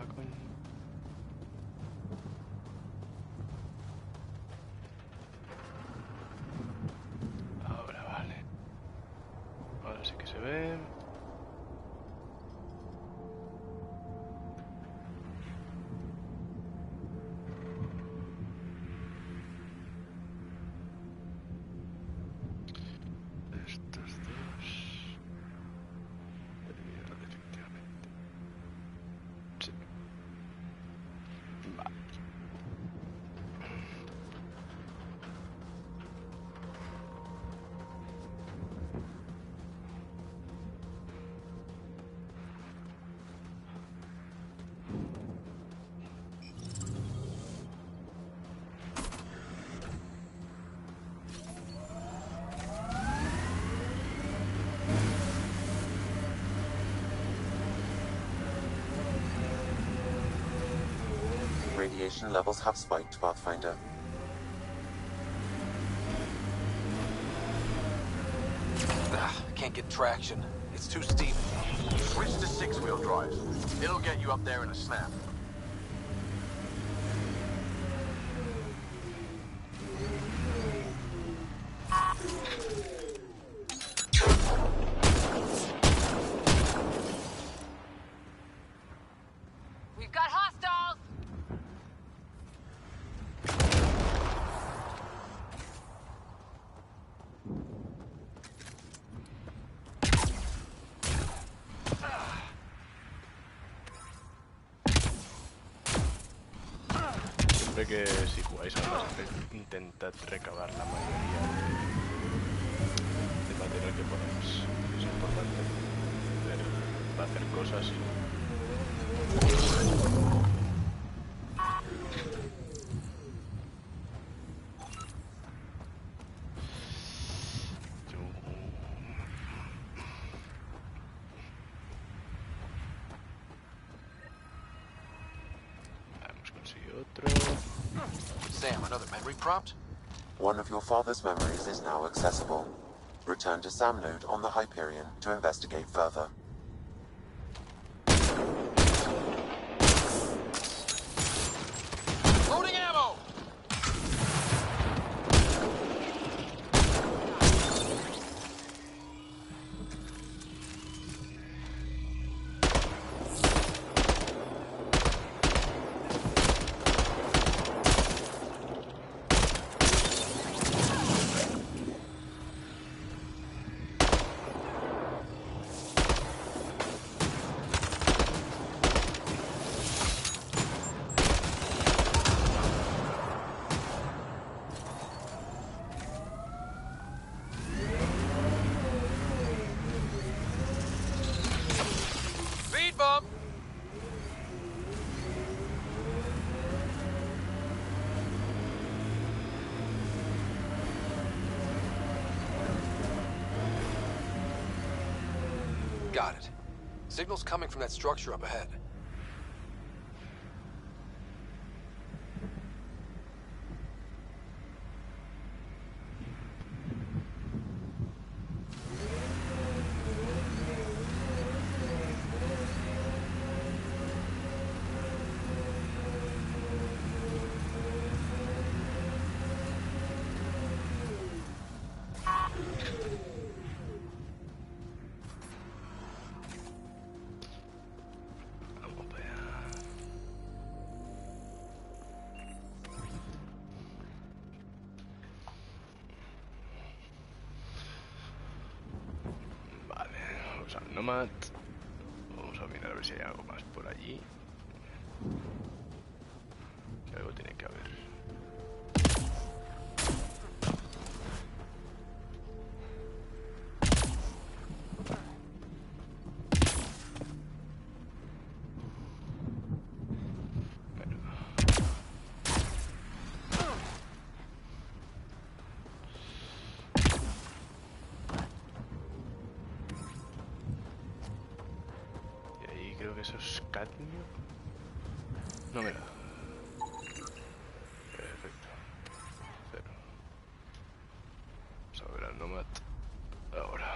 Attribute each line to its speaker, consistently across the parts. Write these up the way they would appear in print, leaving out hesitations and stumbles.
Speaker 1: coño. Ahora vale. Ahora sí que se ve.
Speaker 2: Radiation levels have spiked, Pathfinder.
Speaker 3: I can't get traction. It's too steep.
Speaker 4: Switch to six-wheel drive. It'll get you up there in a snap.
Speaker 5: We've got hostiles!
Speaker 1: Siempre que si jugáis a Mass Effect, intentad recabar la mayoría de material que podáis. Es importante hacer cosas y... Hemos conseguido otro.
Speaker 3: Sam, another memory prompt?
Speaker 2: One of your father's memories is now accessible. Return to Sam Node on the Hyperion to investigate further.
Speaker 3: Loading ammo! Speed bump! Got it. Signal's coming from that structure up ahead.
Speaker 1: Vamos para allá. Vale, vamos al Nomad. Vamos a mirar a ver si hay algo más por allí. Que algo tiene que haber. Creo que eso es cadmio. No me da. Perfecto. Cero. Vamos a ver al Nomad. Ahora.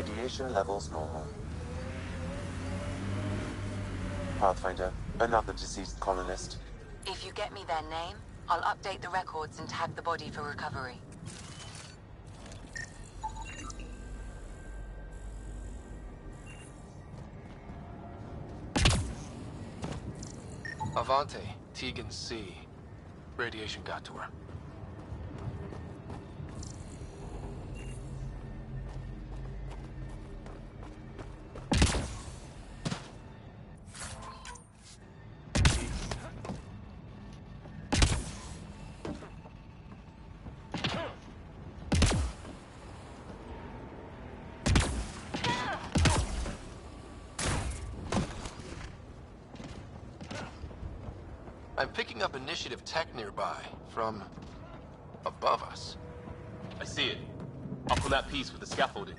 Speaker 2: Radiation levels normal. Pathfinder, another deceased colonist.
Speaker 6: If you get me their name, I'll update the records and tag the body for recovery.
Speaker 3: Avante, Tegan C. Radiation got to her. I'm picking up initiative tech nearby, from above us.
Speaker 7: I see it. Up on that piece with the scaffolding.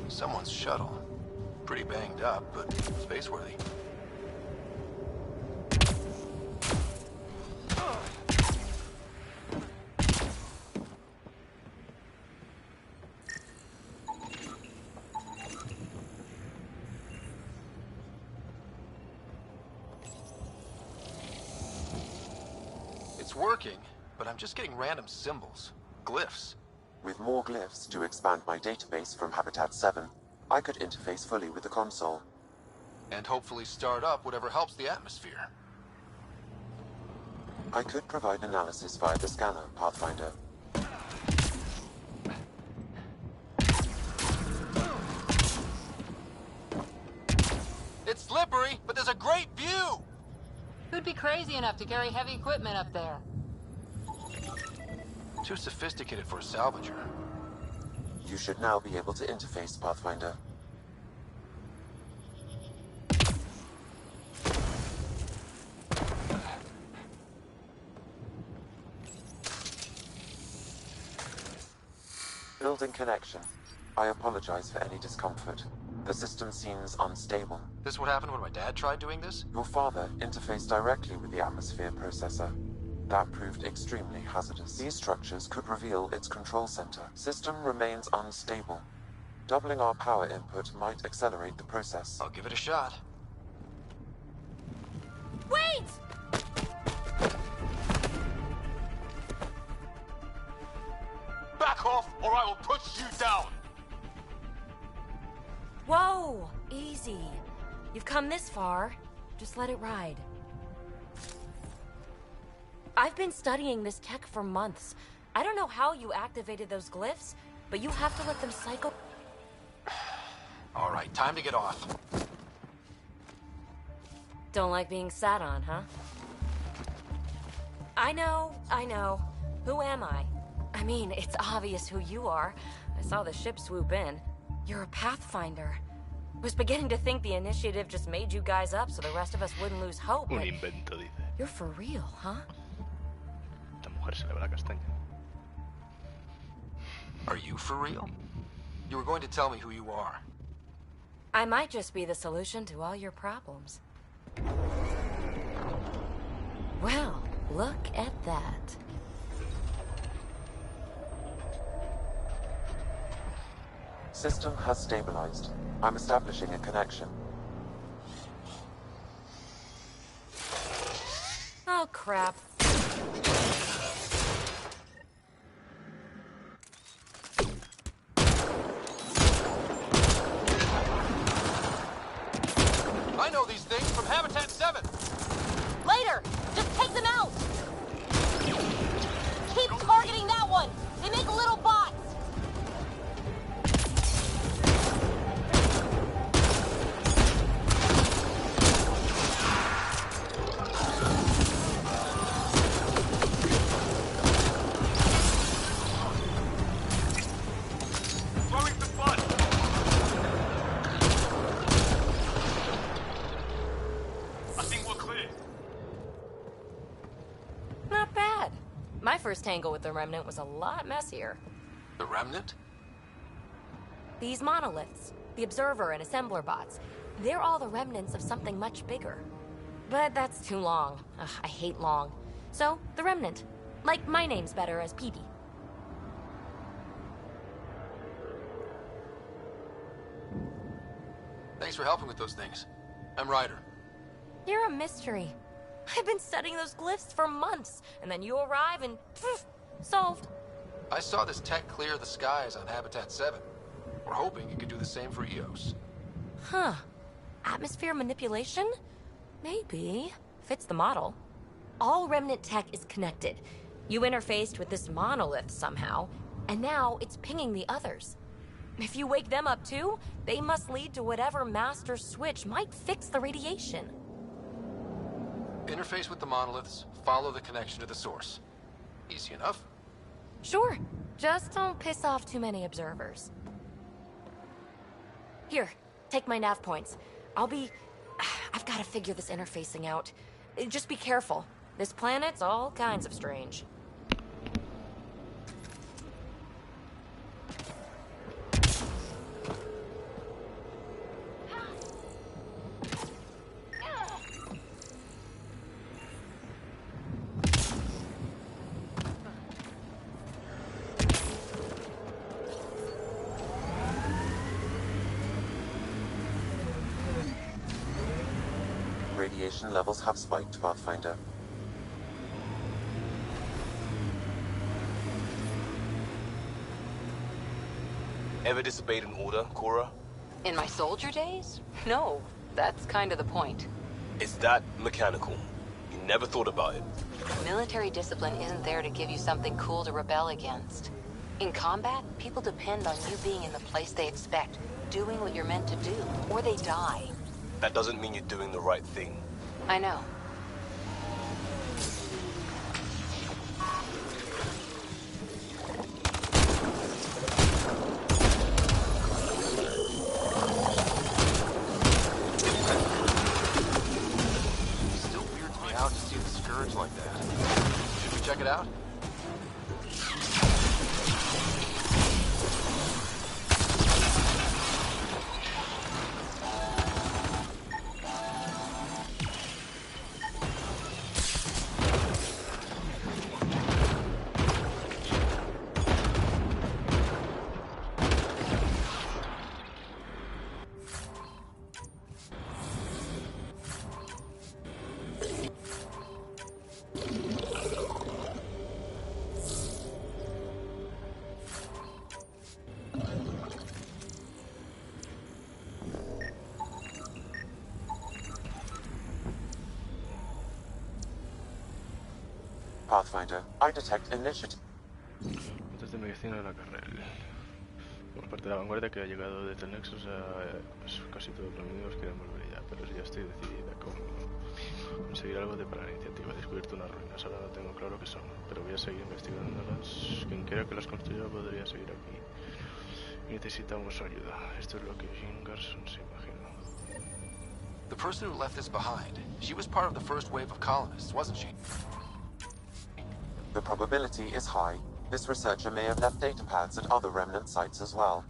Speaker 3: Someone's shuttle. Pretty banged up, but space-worthy. It's working, but I'm just getting random symbols, glyphs.
Speaker 2: With more glyphs to expand my database from Habitat 7, I could interface fully with the console.
Speaker 3: And hopefully start up whatever helps the atmosphere.
Speaker 2: I could provide analysis via the scanner, Pathfinder.
Speaker 3: It's slippery, but there's a great view!
Speaker 5: Who'd be crazy enough to carry heavy equipment up there?
Speaker 3: Too sophisticated for a salvager.
Speaker 2: You should now be able to interface, Pathfinder. Building connection. I apologize for any discomfort. The system seems unstable.
Speaker 3: This what happened when my dad tried doing this?
Speaker 2: Your father interfaced directly with the atmosphere processor. That proved extremely hazardous. These structures could reveal its control center. System remains unstable. Doubling our power input might accelerate the process.
Speaker 3: I'll give it a shot.
Speaker 5: Wait!
Speaker 4: Back off, or I will push you down!
Speaker 8: Whoa! Easy. You've come this far. Just let it ride. I've been studying this tech for months. I don't know how you activated those glyphs, but you have to let them cycle.
Speaker 3: All right, time to get off.
Speaker 8: Don't like being sat on, huh? I know. Who am I? I mean, it's obvious who you are. I saw the ship swoop in. You're a Pathfinder. Was beginning to think the initiative just made you guys up so the rest of us wouldn't lose hope.
Speaker 1: Un
Speaker 8: But
Speaker 1: invento, dice.
Speaker 8: you're for real, huh?
Speaker 1: Esta mujer se le va la castaña.
Speaker 3: Are you for real? You were going to tell me who you are.
Speaker 8: I might just be the solution to all your problems. Well, look at that.
Speaker 2: System has stabilized. I'm establishing a connection.
Speaker 8: Oh, crap.
Speaker 3: I know these things from Habitat 7!
Speaker 5: Later! Just take them out! Keep targeting that one! They make little bots!
Speaker 4: Throwing the bud! I think we're clear.
Speaker 8: Not bad. My first tangle with the Remnant was a lot messier.
Speaker 3: The Remnant?
Speaker 8: These monoliths, the Observer and Assembler bots, They're all the remnants of something much bigger. But that's too long. Ugh, I hate long. So, the remnant. Like, my name's better as PB.
Speaker 3: Thanks for helping with those things. I'm Ryder.
Speaker 8: You're a mystery. I've been studying those glyphs for months, and then you arrive and poof, solved.
Speaker 3: I saw this tech clear the skies on Habitat 7. We're hoping it could do the same for EOS.
Speaker 8: Huh. Atmosphere manipulation? Maybe. Fits the model. All remnant tech is connected. You interfaced with this monolith somehow, and now it's pinging the others. If you wake them up too, they must lead to whatever master switch might fix the radiation.
Speaker 3: Interface with the monoliths, follow the connection to the source. Easy enough.
Speaker 8: Sure. Just don't piss off too many observers. Here, take my nav points. I've got to figure this interfacing out. Just be careful. This planet's all kinds of strange.
Speaker 2: Radiation levels have spiked, Pathfinder.
Speaker 7: Ever disobeyed an order, Cora?
Speaker 6: In my soldier days? No, that's kind of the point.
Speaker 7: It's that mechanical. You never thought about it.
Speaker 6: Military discipline isn't there to give you something cool to rebel against. In combat, people depend on you being in the place they expect, doing what you're meant to do, or they die.
Speaker 7: That doesn't mean you're doing the right thing.
Speaker 6: I know.
Speaker 3: Still weirds me out to see the scourge like that. Should we check it out?
Speaker 2: Pathfinder, I detect initiative.
Speaker 1: Antes de medicina de la carrera. Por parte de la vanguardia que ha llegado desde el Nexus a casi todos los enemigos quieren volver ya, pero ya estoy decidida con conseguir algo para la iniciativa. He descubierto unas ruinas, ahora no tengo claro qué son, pero voy a seguir investigándolas. Quien quiera que las construya podría seguir aquí. Necesitamos ayuda. Esto es lo que Jean Garson se imaginó.
Speaker 3: The person who left this behind, she was part of the first wave of colonists, wasn't she?
Speaker 2: The probability is high. This researcher may have left data pads at other remnant sites as well.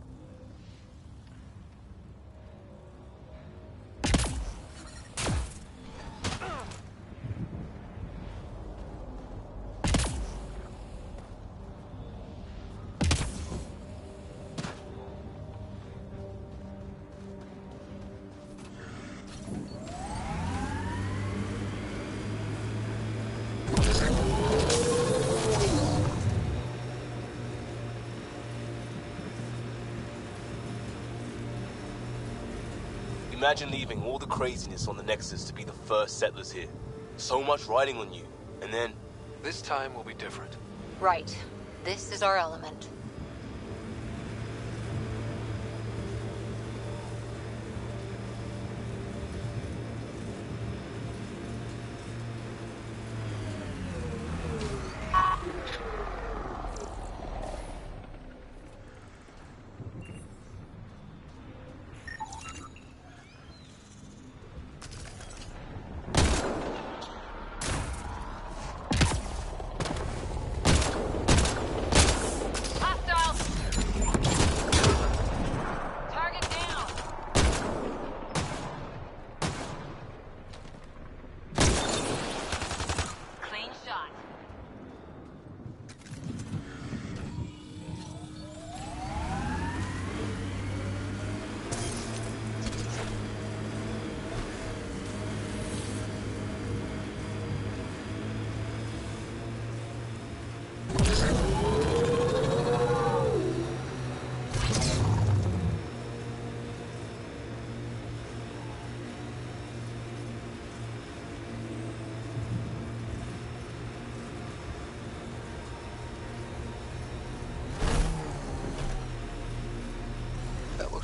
Speaker 7: Imagine leaving all the craziness on the Nexus to be the first settlers here. So much riding on you, and then...
Speaker 3: This time will be different.
Speaker 6: Right. This is our element.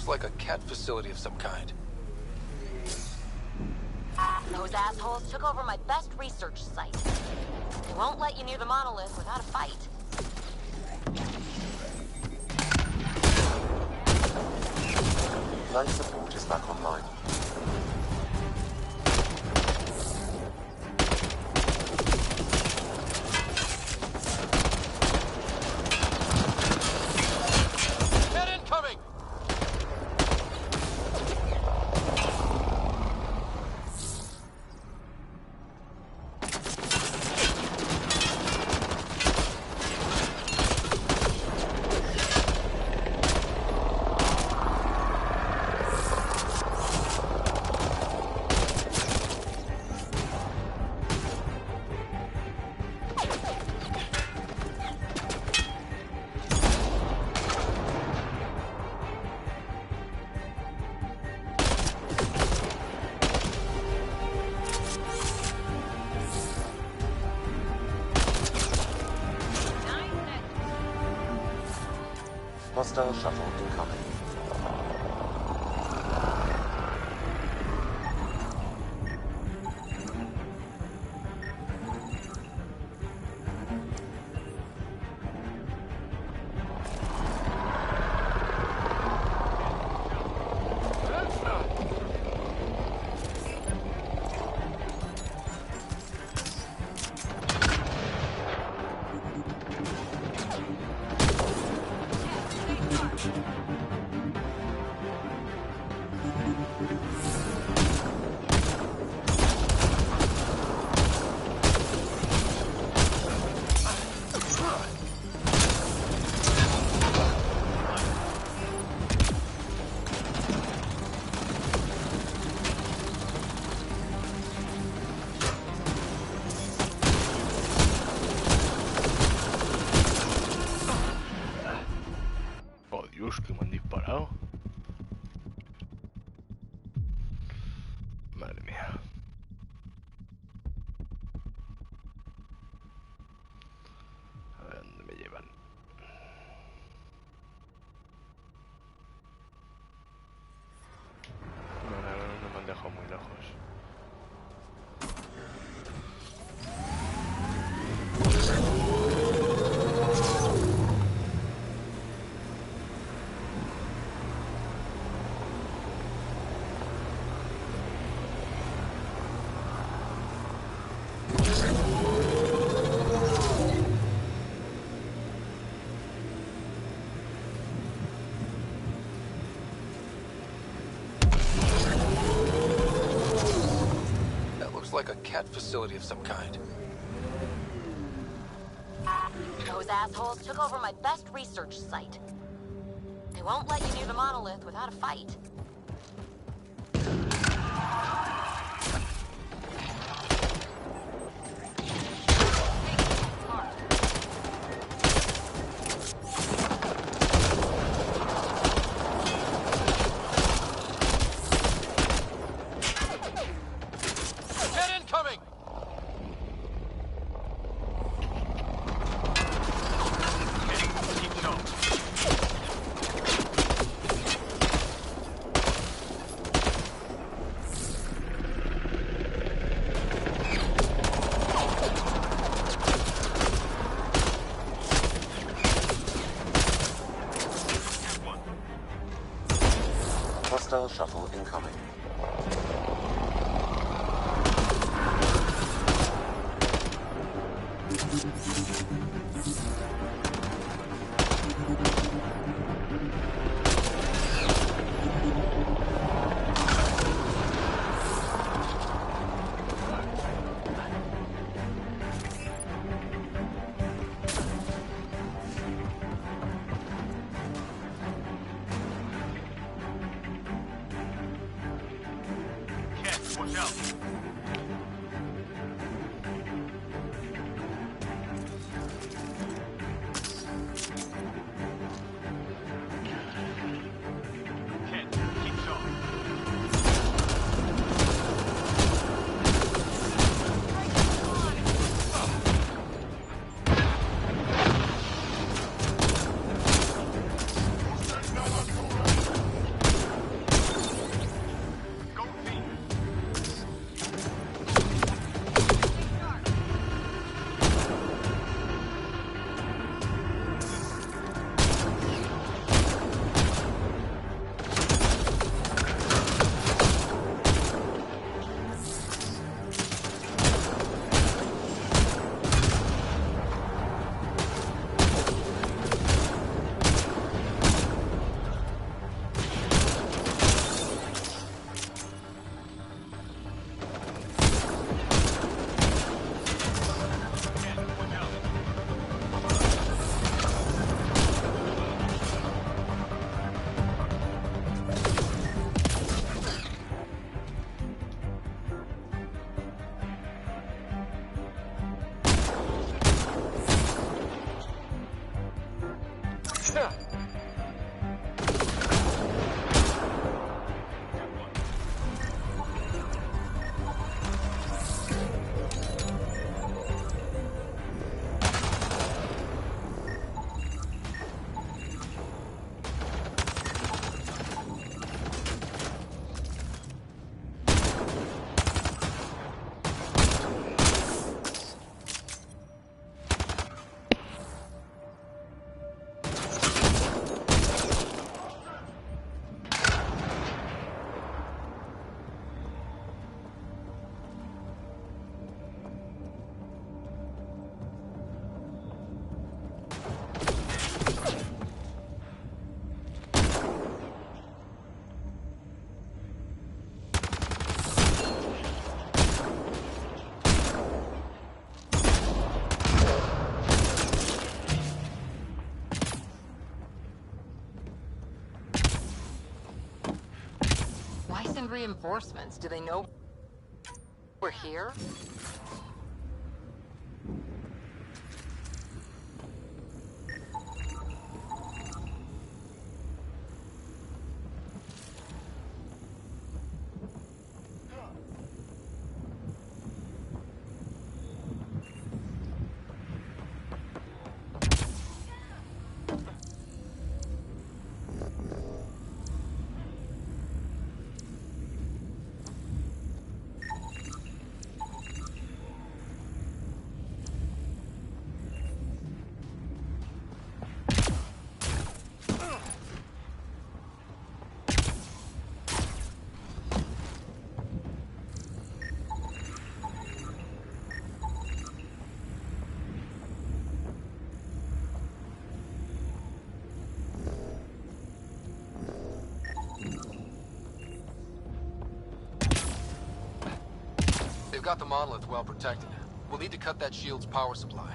Speaker 3: looks like a cat facility of some kind.
Speaker 8: Those assholes took over my best research site. They won't let you near the monolith without a fight.
Speaker 2: Life support is back online.
Speaker 3: Head incoming!
Speaker 2: Hostile shuttle incoming.
Speaker 1: Dios, que me han disparado. Madre mía. A ver dónde me llevan. No me han dejado muy lejos.
Speaker 3: Like a cat facility of some kind.
Speaker 8: Those assholes took over my best research site. They won't let you near the monolith without a fight.
Speaker 2: Hostile shuttle incoming.
Speaker 4: Watch out! Kid, keep going.
Speaker 5: Why send reinforcements? Do they know we're here?
Speaker 3: They've got the monolith well protected. We'll need to cut that shield's power supply.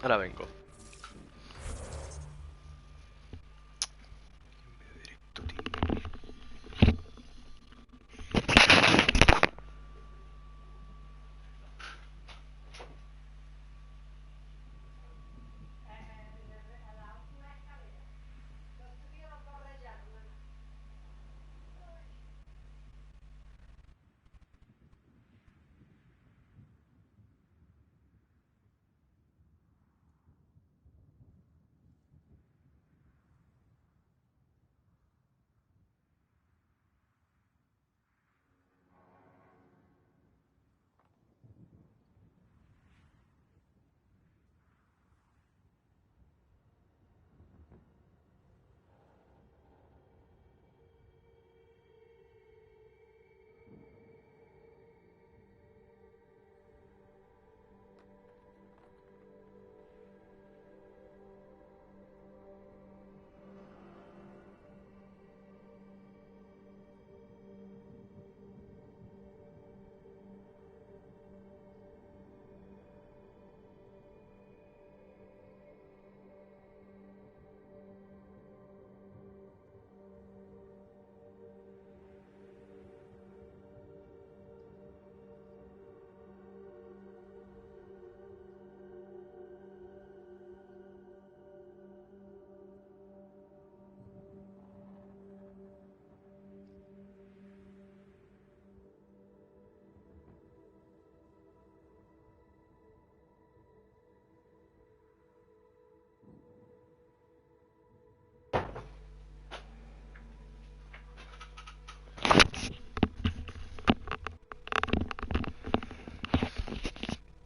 Speaker 1: Ahora vengo.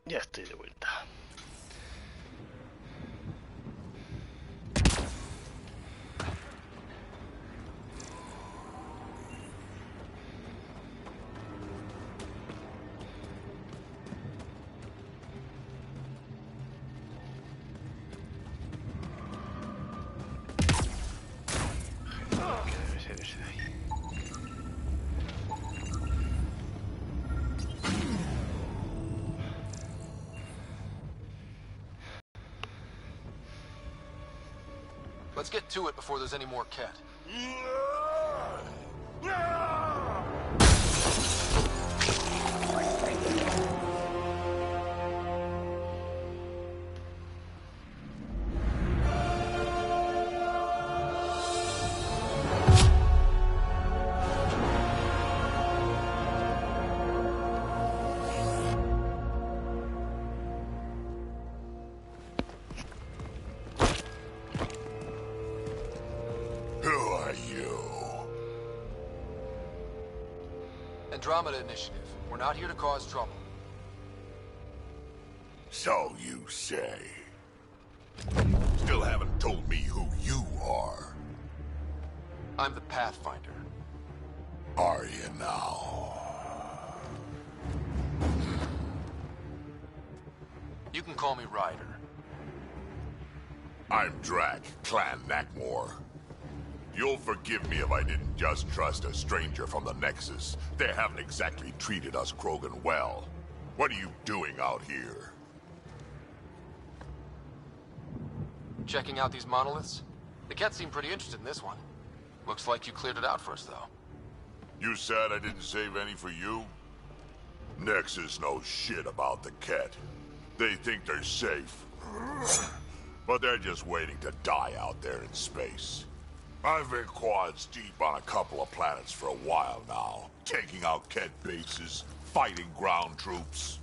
Speaker 1: Ya estoy de vuelta. ¿Qué debe ser ese de ahí?
Speaker 3: Let's get to it before there's any more cat. Andromeda Initiative. We're not here to cause trouble.
Speaker 9: So you say. Still haven't told me who you are.
Speaker 3: I'm the Pathfinder.
Speaker 9: Are you now?
Speaker 3: You can call me Ryder.
Speaker 9: I'm Drac, Clan Nakmor. You'll forgive me if I didn't just trust a stranger from the Nexus. They haven't exactly treated us Krogan well. What are you doing out here?
Speaker 3: Checking out these monoliths? The Ket seemed pretty interested in this one. Looks like you cleared it out for us, though.
Speaker 9: You said I didn't save any for you? Nexus knows shit about the Ket. They think they're safe. But they're just waiting to die out there in space. I've been quads deep on a couple of planets for a while now, taking out Ket bases, fighting ground troops.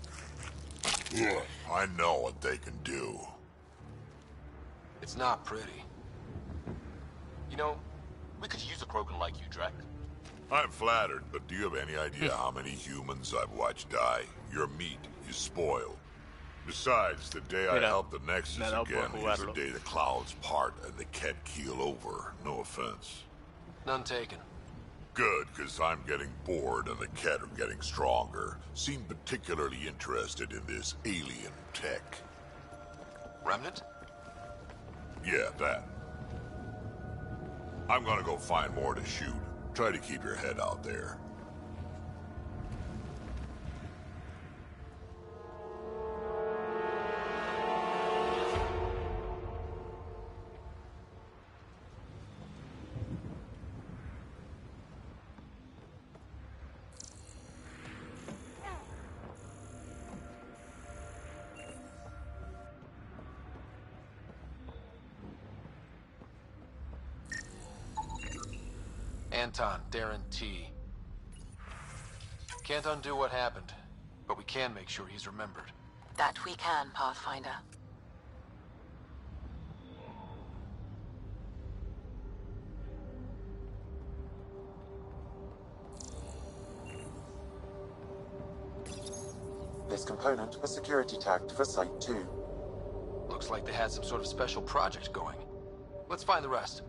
Speaker 9: I know what they can do.
Speaker 3: It's not pretty.
Speaker 7: You know, we could use a Krogan like you, Drac.
Speaker 9: I'm flattered, but do you have any idea how many humans I've watched die? Your meat is spoiled. Besides, the day I help the Nexus again is the day the clouds part and the Ket keel over. No offense.
Speaker 3: None taken.
Speaker 9: Good, because I'm getting bored and the Ket are getting stronger. Seem particularly interested in this alien tech.
Speaker 3: Remnant?
Speaker 9: Yeah, that. I'm gonna go find more to shoot. Try to keep your head out there.
Speaker 3: Anton, Darren T. Can't undo what happened, but we can make sure he's remembered.
Speaker 6: That we can, Pathfinder.
Speaker 2: This component was security tagged for Site 2.
Speaker 3: Looks like they had some sort of special project going. Let's find the rest.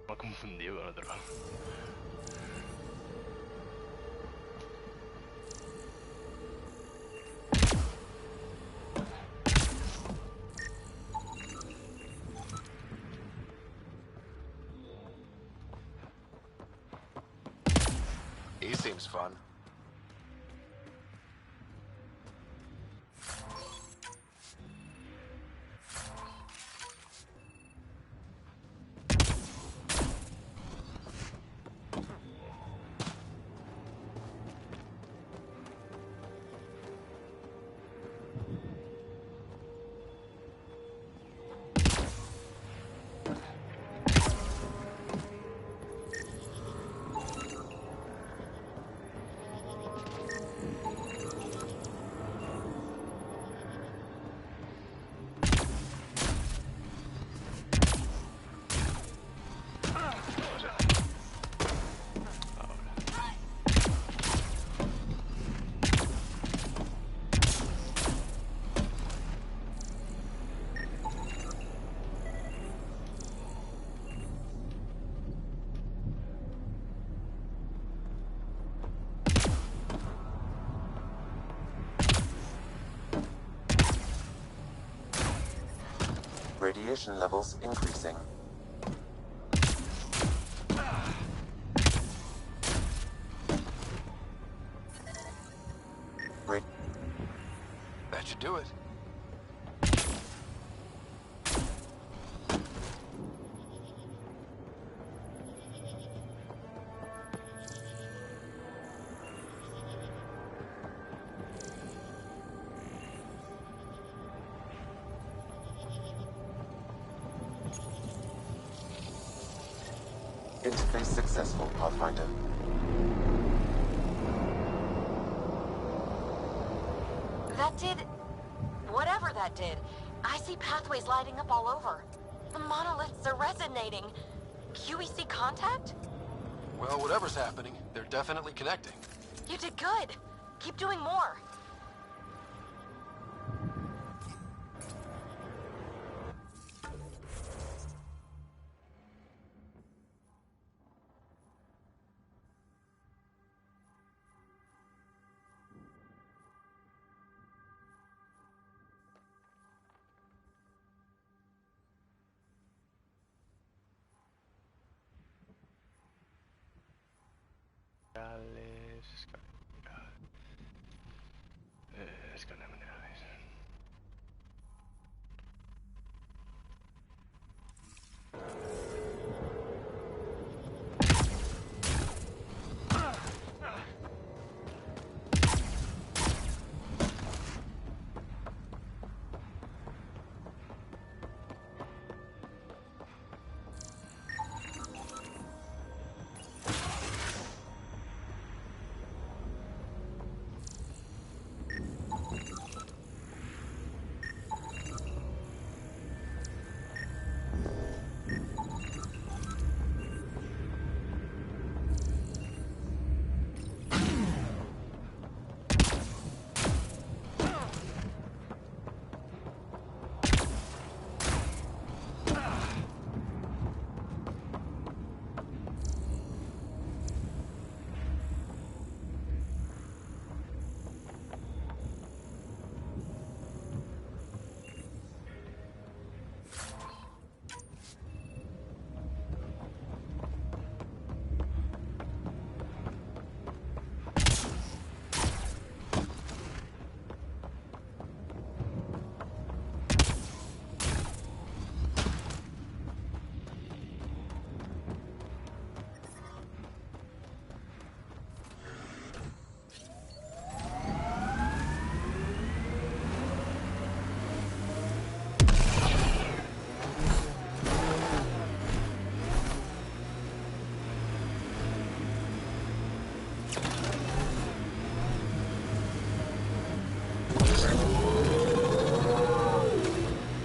Speaker 1: Me ha confundido con otro.
Speaker 3: He seems fun.
Speaker 2: Radiation levels increasing.
Speaker 3: That should do it.
Speaker 2: Interface successful, Pathfinder.
Speaker 8: That did... whatever that did. I see pathways lighting up all over. The monoliths are resonating. QEC contact?
Speaker 3: Well, whatever's happening, they're definitely connecting.
Speaker 8: You did good. Keep doing more.
Speaker 1: Escanear minerales.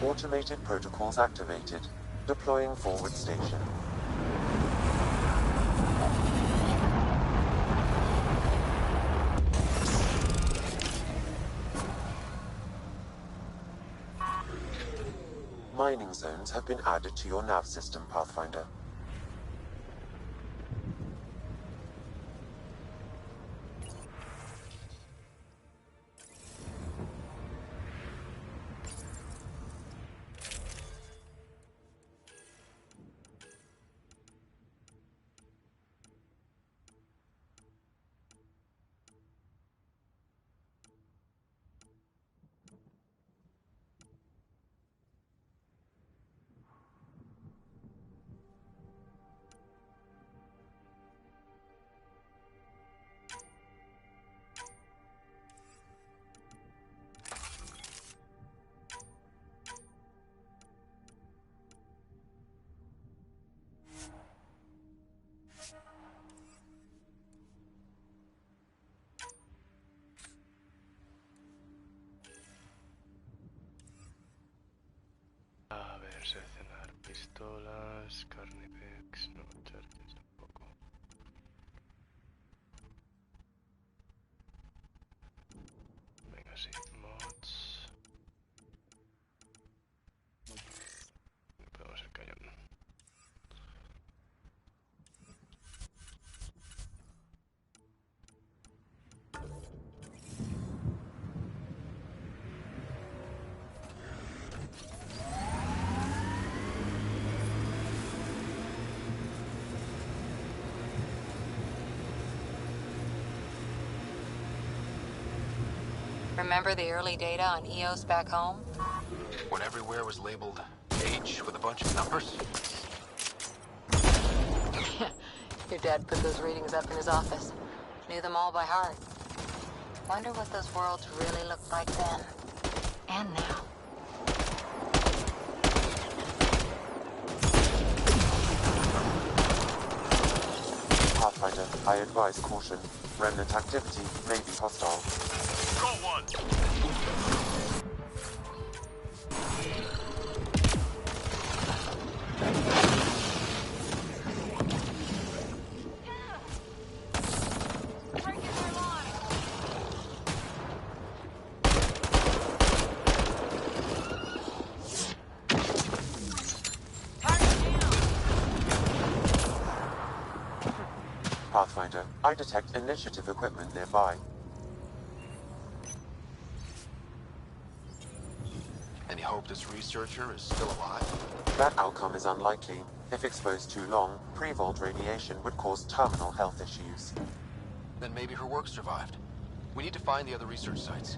Speaker 2: Automated protocols activated. Deploying forward station. Mining zones have been added to your nav system, Pathfinder.
Speaker 1: A ver, seleccionar pistolas, carnipex, no, charges tampoco. Venga, sí, mods. Podemos el cañón.
Speaker 6: Remember the early data on EOS back home?
Speaker 3: When everywhere was labeled H with a bunch of numbers?
Speaker 6: Your dad put those readings up in his office. Knew them all by heart. Wonder what those worlds really looked like then. And now.
Speaker 2: Pathfinder, I advise caution. Remnant activity may be hostile.
Speaker 4: Got one!
Speaker 2: Pathfinder, I detect initiative equipment nearby.
Speaker 3: Any hope this researcher is still alive?
Speaker 2: That outcome is unlikely. If exposed too long, pre-vault radiation would cause terminal health issues.
Speaker 3: Then maybe her work survived. We need to find the other research sites.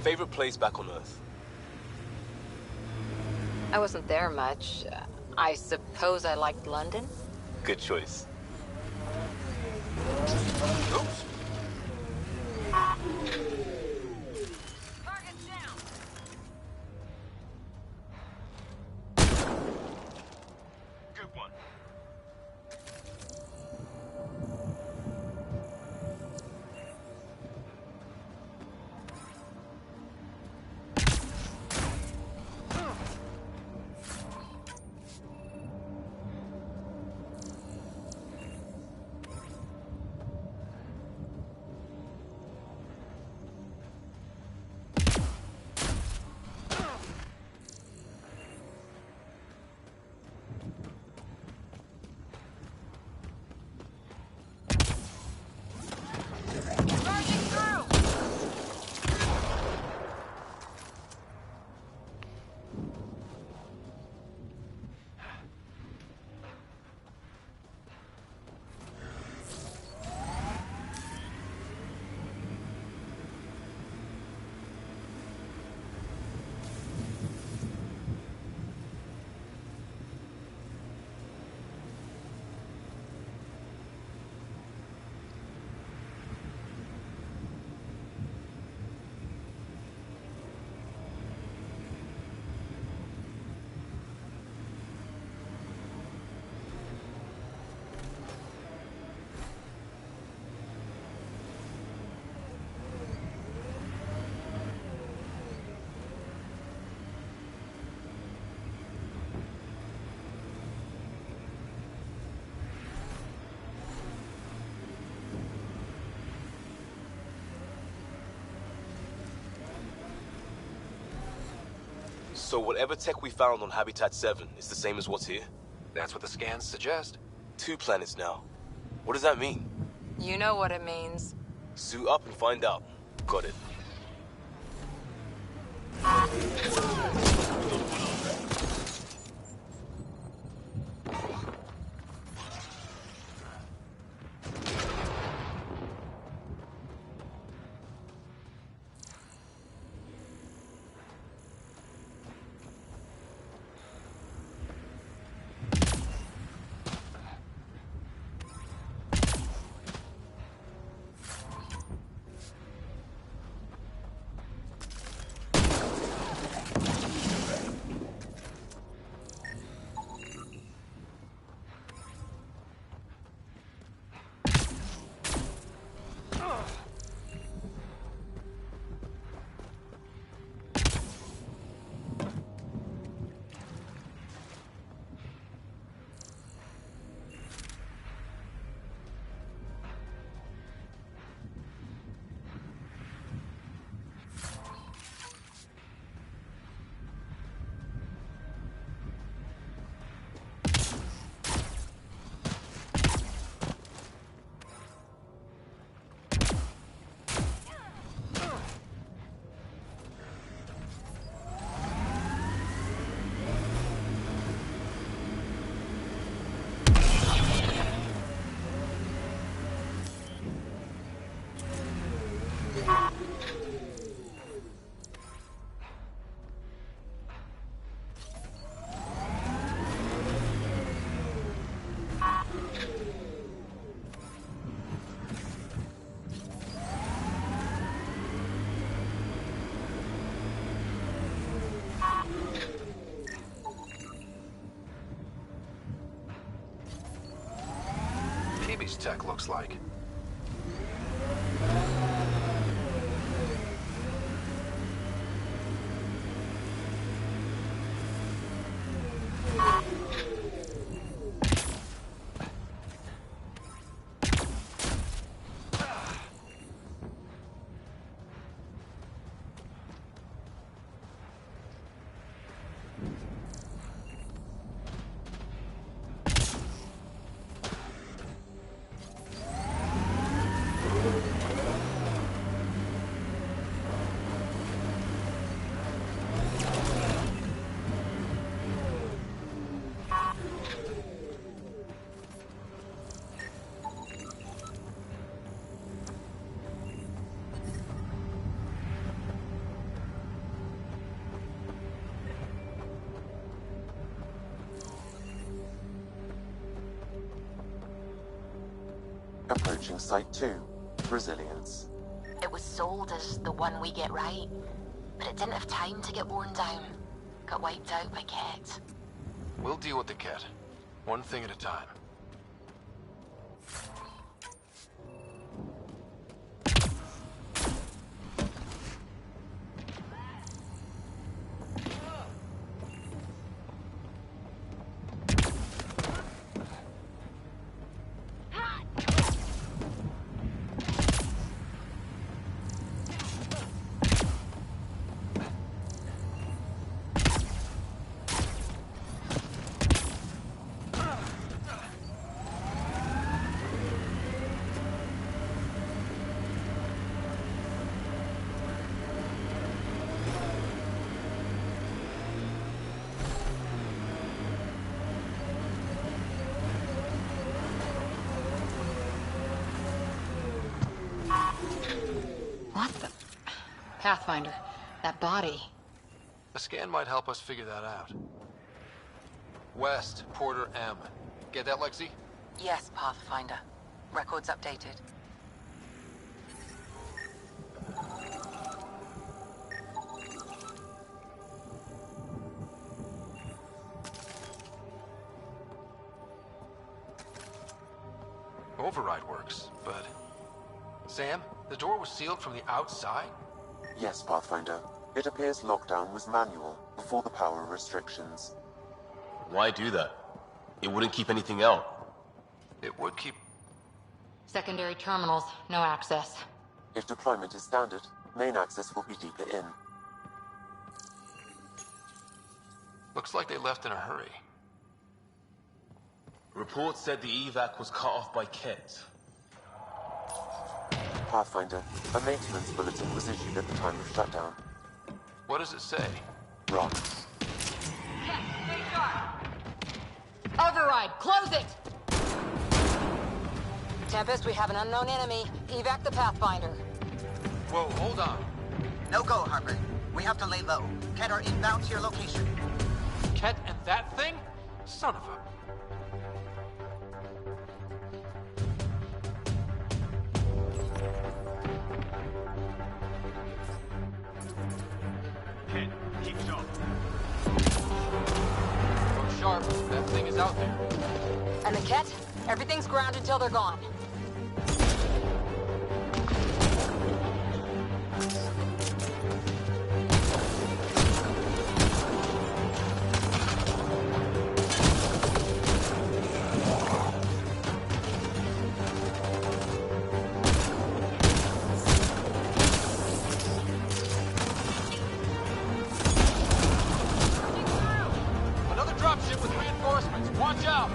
Speaker 7: Favorite place back on Earth?
Speaker 6: I wasn't there much. I suppose I liked London?
Speaker 7: Good choice.
Speaker 3: Oops.
Speaker 4: Good one.
Speaker 7: So whatever tech we found on Habitat 7 is the same as what's here?
Speaker 3: That's what the scans suggest.
Speaker 7: 2 planets now. What does that mean?
Speaker 6: You know what it means.
Speaker 7: Suit up and find out. Got it.
Speaker 3: tech looks like.
Speaker 2: Approaching Site 2, Resilience.
Speaker 6: It was sold as the one we get right, but it didn't have time to get worn down. Got wiped out by Ket.
Speaker 3: We'll deal with the Ket. One thing at a time.
Speaker 6: What the? Pathfinder, that body.
Speaker 3: A scan might help us figure that out. West, Porter M. Get that, Lexi?
Speaker 6: Yes, Pathfinder. Records updated.
Speaker 3: Override works, but... Sam, the door was sealed from the outside?
Speaker 2: Yes, Pathfinder. It appears lockdown was manual, before the power restrictions.
Speaker 7: Why do that? It wouldn't keep anything out.
Speaker 3: It would keep...
Speaker 6: Secondary terminals, no access.
Speaker 2: If deployment is standard, main access will be deeper in.
Speaker 3: Looks like they left in a hurry.
Speaker 7: Reports said the evac was cut off by Ket.
Speaker 2: Pathfinder, a maintenance bulletin was issued at the time of shutdown.
Speaker 3: What does it say?
Speaker 2: Wrong.
Speaker 6: Yes, stay sharp. Override, close it! Tempest, we have an unknown enemy. Evac the Pathfinder.
Speaker 3: Whoa, hold on.
Speaker 10: No go, Harper. We have to lay low. Ket are inbound to your location.
Speaker 3: Ket and that thing? Son of a...
Speaker 4: Ket, keep sharp.
Speaker 3: Look sharp. That thing is out there.
Speaker 6: And the Ket? Everything's grounded till they're gone.
Speaker 3: Another dropship with reinforcements. Watch out!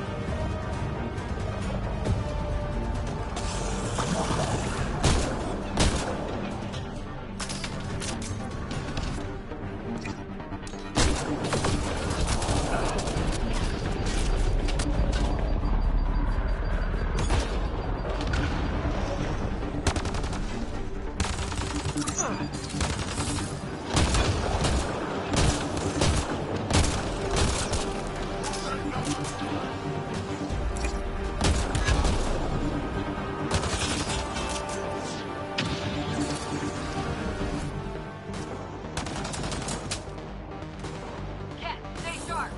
Speaker 6: Ket, stay sharp.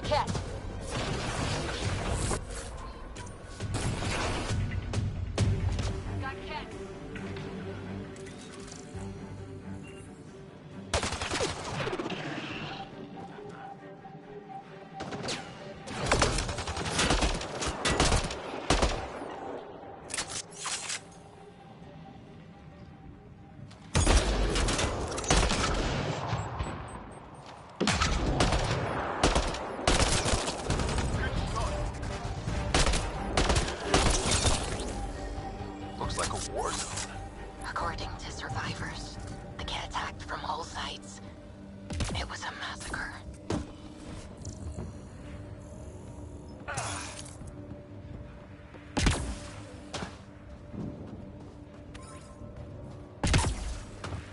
Speaker 6: the cat. According to survivors, the cat attacked from all sides. It was a massacre.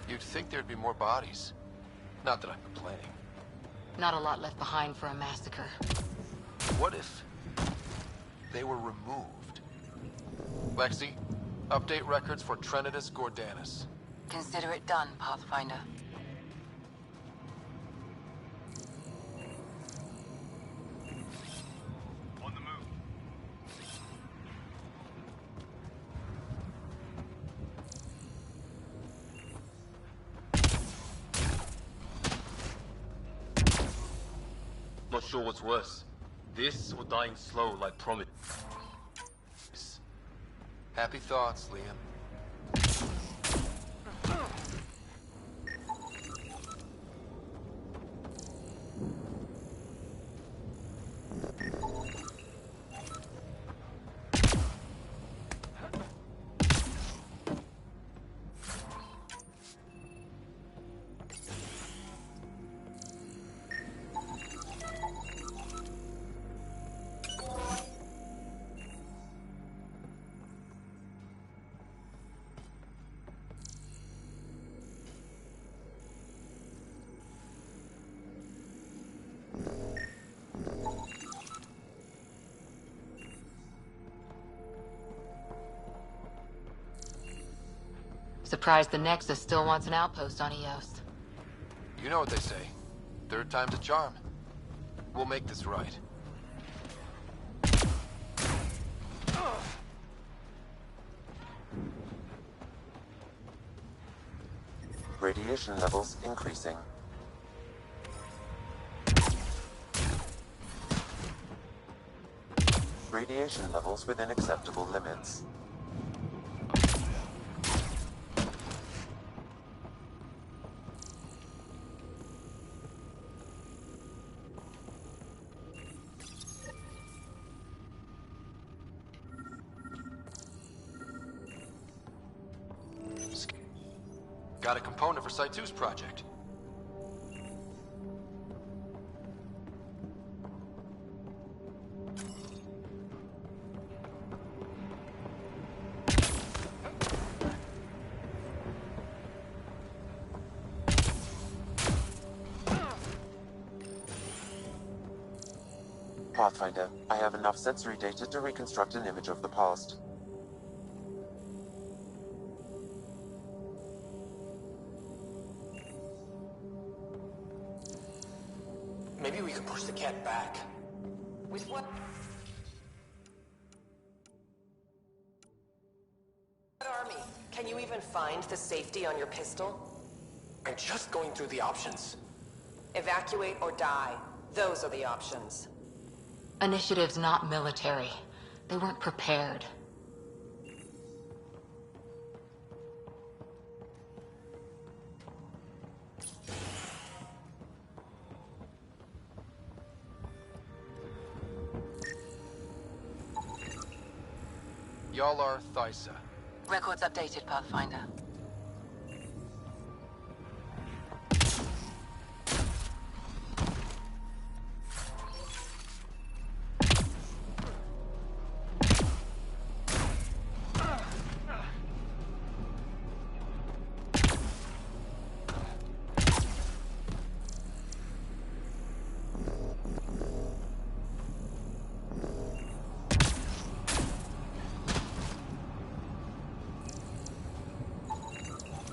Speaker 3: You'd think there'd be more bodies. Not that I'm complaining.
Speaker 6: Not a lot left behind for a massacre.
Speaker 3: What if they were removed? Lexi, update records for Trinitas Gordanus.
Speaker 6: Consider it done, Pathfinder.
Speaker 4: On the move.
Speaker 7: Not sure what's worse. This or dying slow like Promise.
Speaker 3: Happy thoughts, Liam.
Speaker 6: Surprised the Nexus still wants an outpost on Eos.
Speaker 3: You know what they say. Third time's a charm. We'll make this right.
Speaker 2: Radiation levels increasing. Radiation levels within acceptable limits.
Speaker 3: Got a component for Site 2's project.
Speaker 2: Pathfinder, I have enough sensory data to reconstruct an image of the past.
Speaker 11: Maybe we could push the cat back.
Speaker 6: With what
Speaker 11: Army? Can you even find the safety on your pistol? I'm just going through the options. Evacuate or die. Those are the options.
Speaker 6: Initiative's not military. They weren't prepared.
Speaker 3: Y'all are Thysa.
Speaker 6: Records updated, Pathfinder.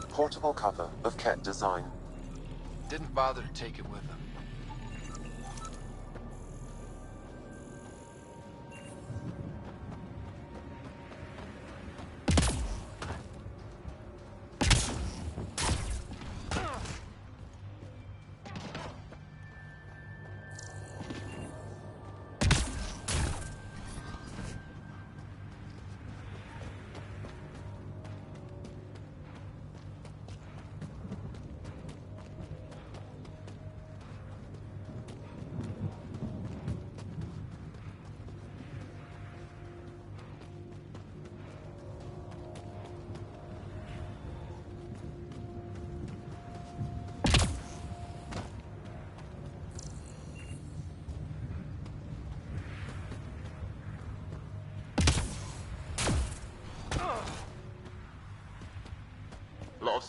Speaker 2: Portable cover of cat design.
Speaker 3: Didn't bother to take it with them.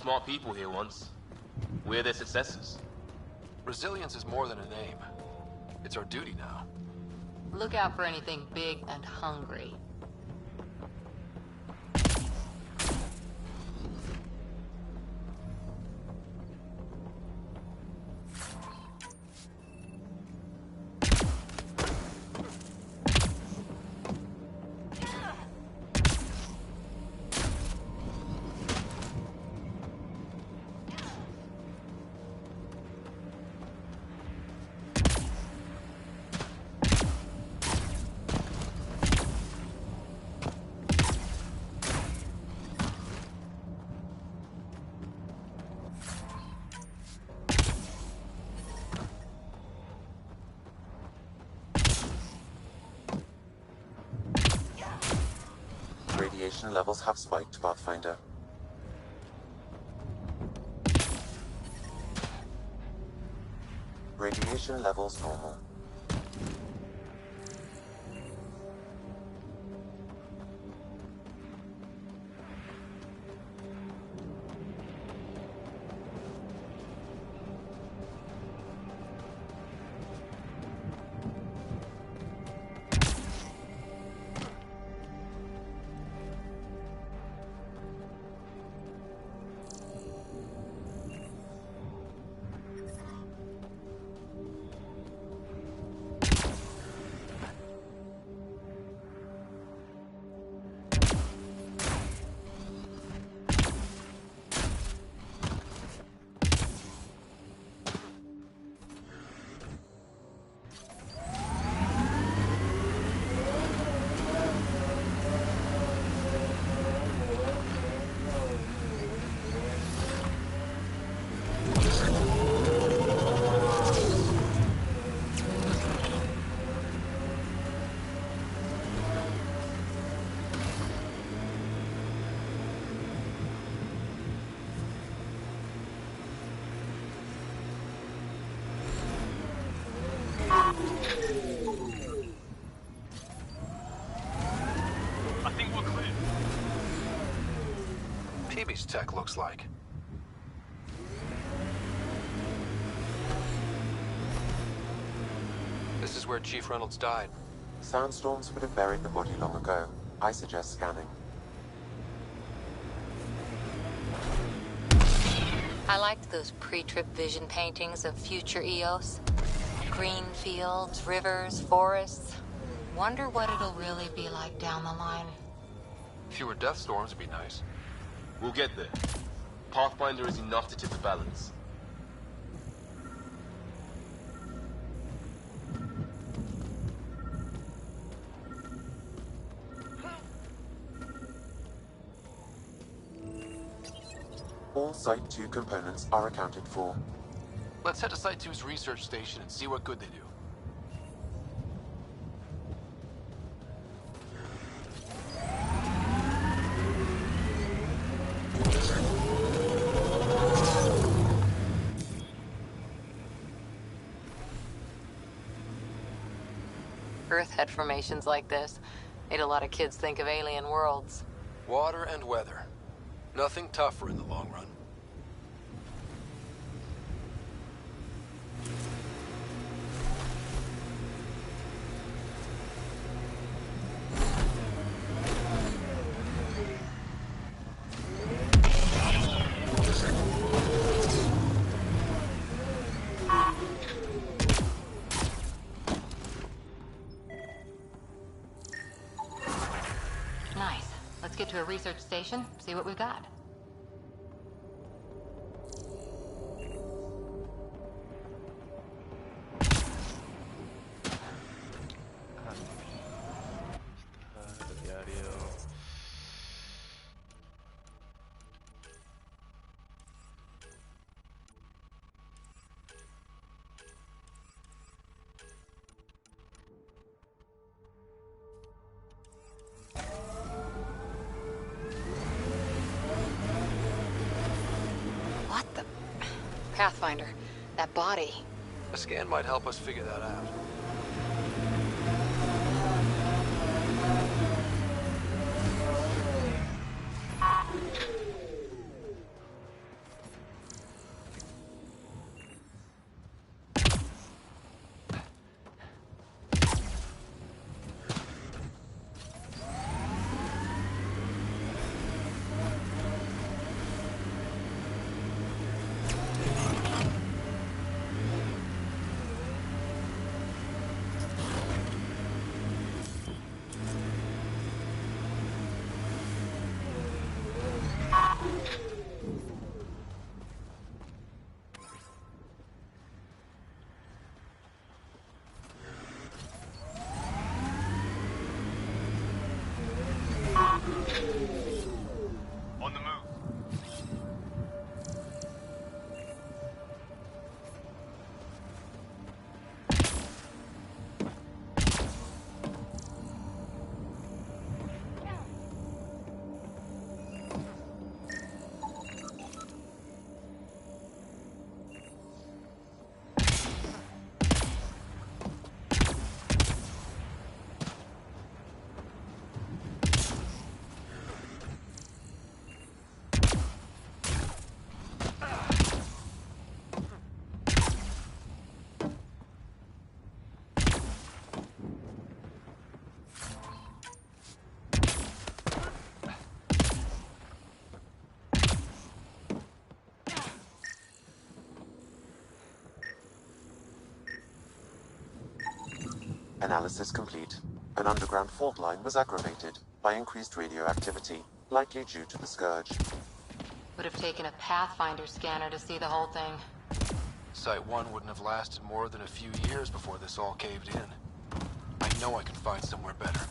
Speaker 7: smart people here once. We're their successors.
Speaker 3: Resilience is more than a name. It's our duty now.
Speaker 5: Look out for anything big and hungry.
Speaker 2: Radiation levels have spiked, Pathfinder. Radiation levels normal.
Speaker 3: PB's tech looks like. This is where Chief Reynolds died.
Speaker 2: Sandstorms would have buried the body long ago. I suggest scanning.
Speaker 6: I liked those pre-trip vision paintings of future Eos. Green fields, rivers, forests. Wonder what it'll really be like down the line.
Speaker 3: Fewer death storms would be nice.
Speaker 7: We'll get there. Pathfinder is enough to tip the balance.
Speaker 2: All Site 2 components are accounted for.
Speaker 3: Let's head to Site 2's research station and see what good they do.
Speaker 6: Earth had formations like this. Made a lot of kids think of alien worlds.
Speaker 3: Water and weather. Nothing tougher in the long run.
Speaker 5: Nice. Let's get to a research station, see what we've got.
Speaker 6: What the... Pathfinder, that body.
Speaker 3: A scan might help us figure that out.
Speaker 2: Analysis complete. An underground fault line was aggravated by increased radioactivity, likely due to the scourge.
Speaker 5: Would have taken a Pathfinder scanner to see the whole thing.
Speaker 3: Site 1 wouldn't have lasted more than a few years before this all caved in. I know I can find somewhere better.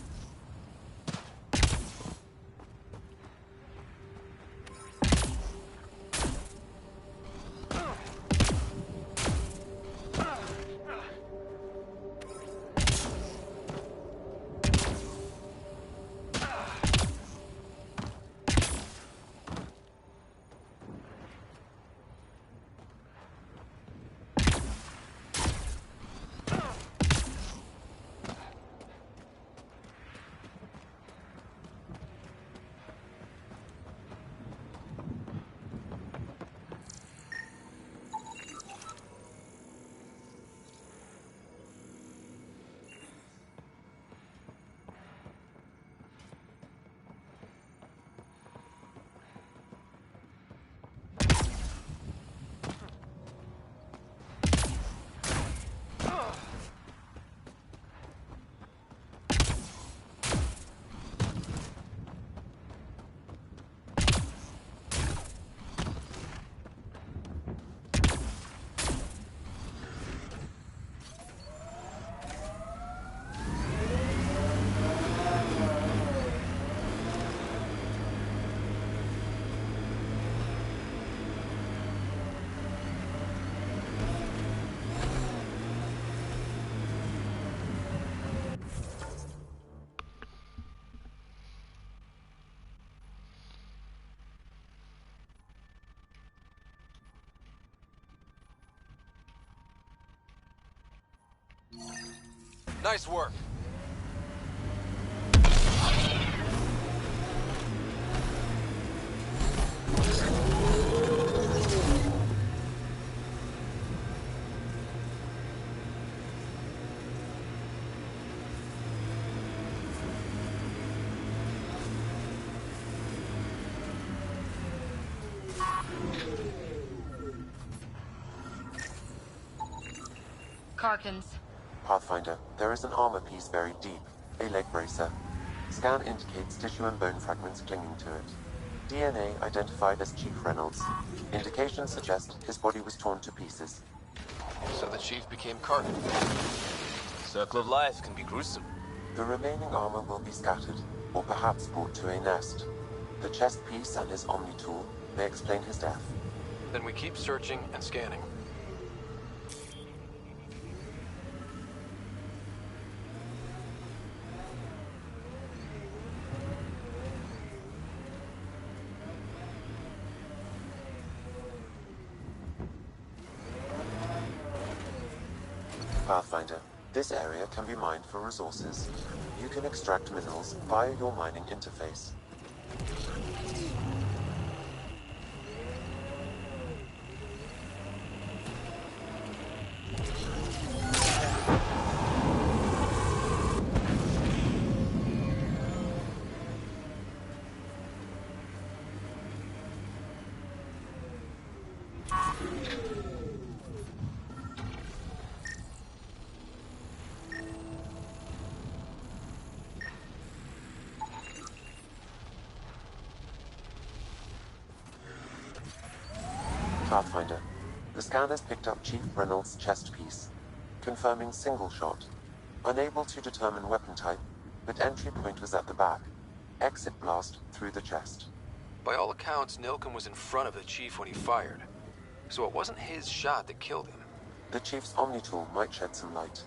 Speaker 3: Nice work.
Speaker 5: Karkins.
Speaker 2: Pathfinder, there is an armor piece buried deep, a leg bracer. Scan indicates tissue and bone fragments clinging to it. DNA identified as Chief Reynolds. Indications suggest his body was torn to pieces.
Speaker 3: So the chief became carted.
Speaker 7: Circle of life can be gruesome.
Speaker 2: The remaining armor will be scattered, or perhaps brought to a nest. The chest piece and his Omni tool may explain his death.
Speaker 3: Then we keep searching and scanning.
Speaker 2: Pathfinder, this area can be mined for resources. You can extract minerals via your mining interface. Pathfinder, the scan has picked up Chief Reynolds' chest piece, confirming single shot. Unable to determine weapon type, but entry point was at the back. Exit blast through the chest.
Speaker 3: By all accounts, Nilken was in front of the chief when he fired. So it wasn't his shot that killed him.
Speaker 2: The Chief's Omni tool might shed some light.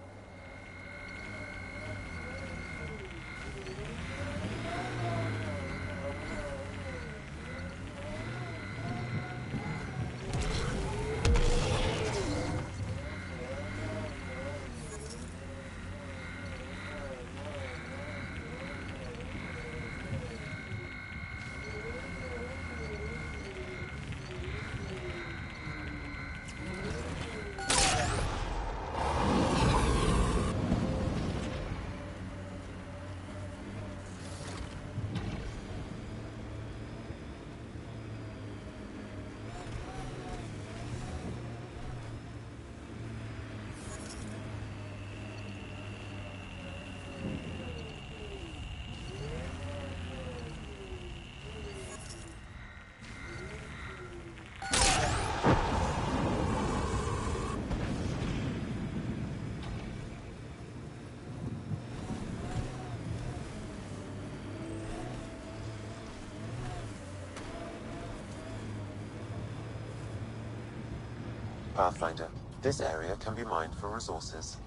Speaker 2: Pathfinder, this area can be mined for resources.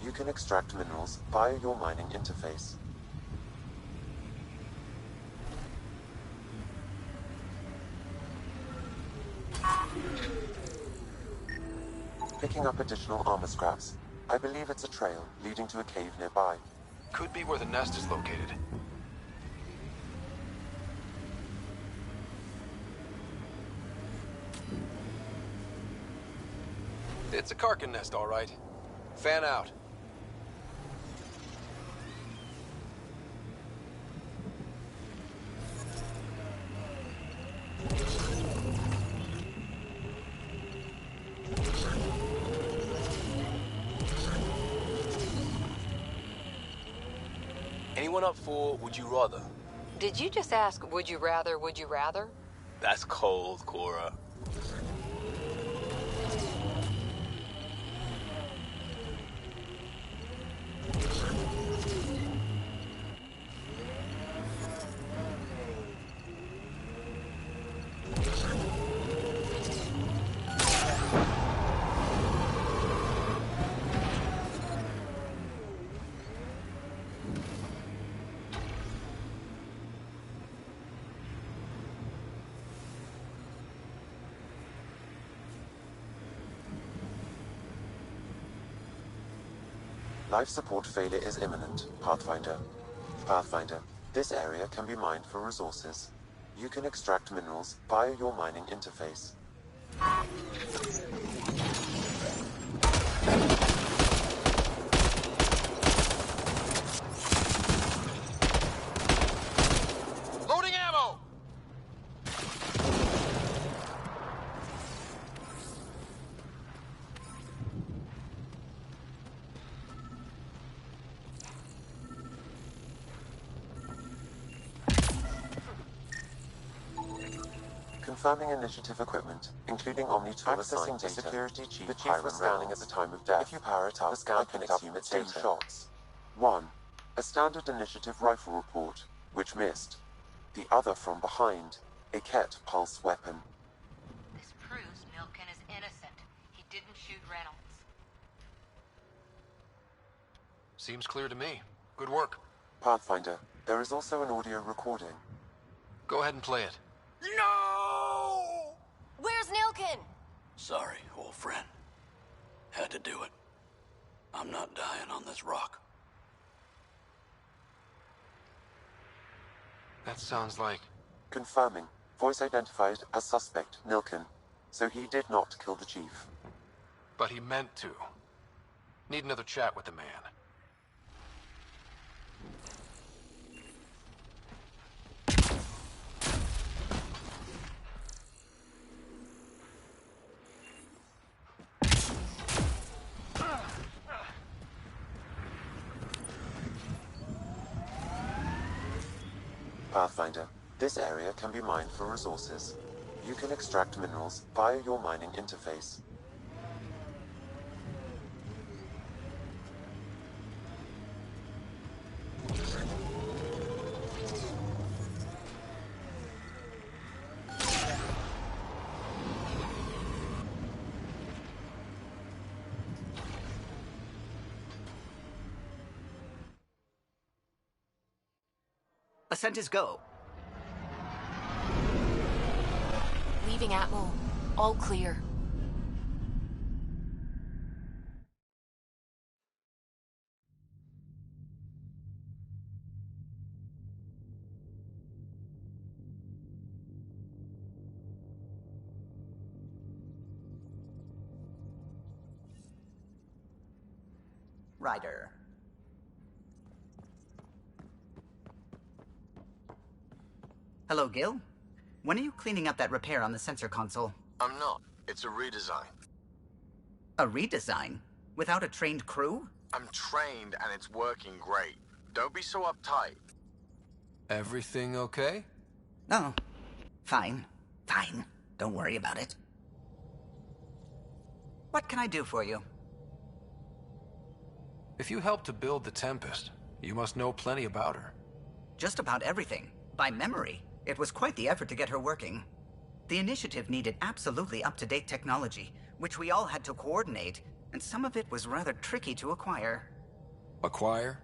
Speaker 2: You can extract minerals via your mining interface. Picking up additional armor scraps. I believe it's a trail leading to a cave nearby.
Speaker 3: Could be where the nest is located. It's a Karkin nest, all right. Fan out.
Speaker 7: Anyone up for Would You Rather?
Speaker 6: Did you just ask, would you rather, would you rather?
Speaker 7: That's cold, Cora.
Speaker 2: Life support failure is imminent, Pathfinder. Pathfinder, this area can be mined for resources. You can extract minerals via your mining interface.
Speaker 3: Loading ammo!
Speaker 2: Confirming initiative equipment, including Omni-tool accessing data. Security chief. The chief was scanning at the time of death. If you power it up, the scan connects you with 2 shots. 1. A standard initiative rifle report, which missed. The other from behind, a Ket pulse weapon.
Speaker 6: This proves Milken is innocent. He didn't shoot Reynolds.
Speaker 3: Seems clear to me. Good work.
Speaker 2: Pathfinder, there is also an audio recording.
Speaker 3: Go ahead and play it.
Speaker 11: No! Where's Nilken?
Speaker 12: Sorry, old friend. Had to do it. I'm not dying on this rock.
Speaker 3: That sounds like...
Speaker 2: Confirming. Voice identified as suspect, Nilken. So he did not kill the chief.
Speaker 3: But he meant to. Need another chat with the man.
Speaker 2: Pathfinder, this area can be mined for resources. You can extract minerals via your mining interface.
Speaker 10: Ascent is go.
Speaker 8: Leaving Atmo. All clear.
Speaker 10: Ryder. Hello, Gil. When are you cleaning up that repair on the sensor console?
Speaker 4: I'm not. It's a redesign.
Speaker 10: A redesign? Without a trained crew?
Speaker 4: I'm trained and it's working great. Don't be so uptight.
Speaker 3: Everything okay?
Speaker 10: No. Fine. Fine. Don't worry about it. What can I do for you?
Speaker 3: If you helped to build the Tempest, you must know plenty about her.
Speaker 10: Just about everything. By memory. It was quite the effort to get her working. The initiative needed absolutely up-to-date technology, which we all had to coordinate, and some of it was rather tricky to acquire.
Speaker 12: Acquire?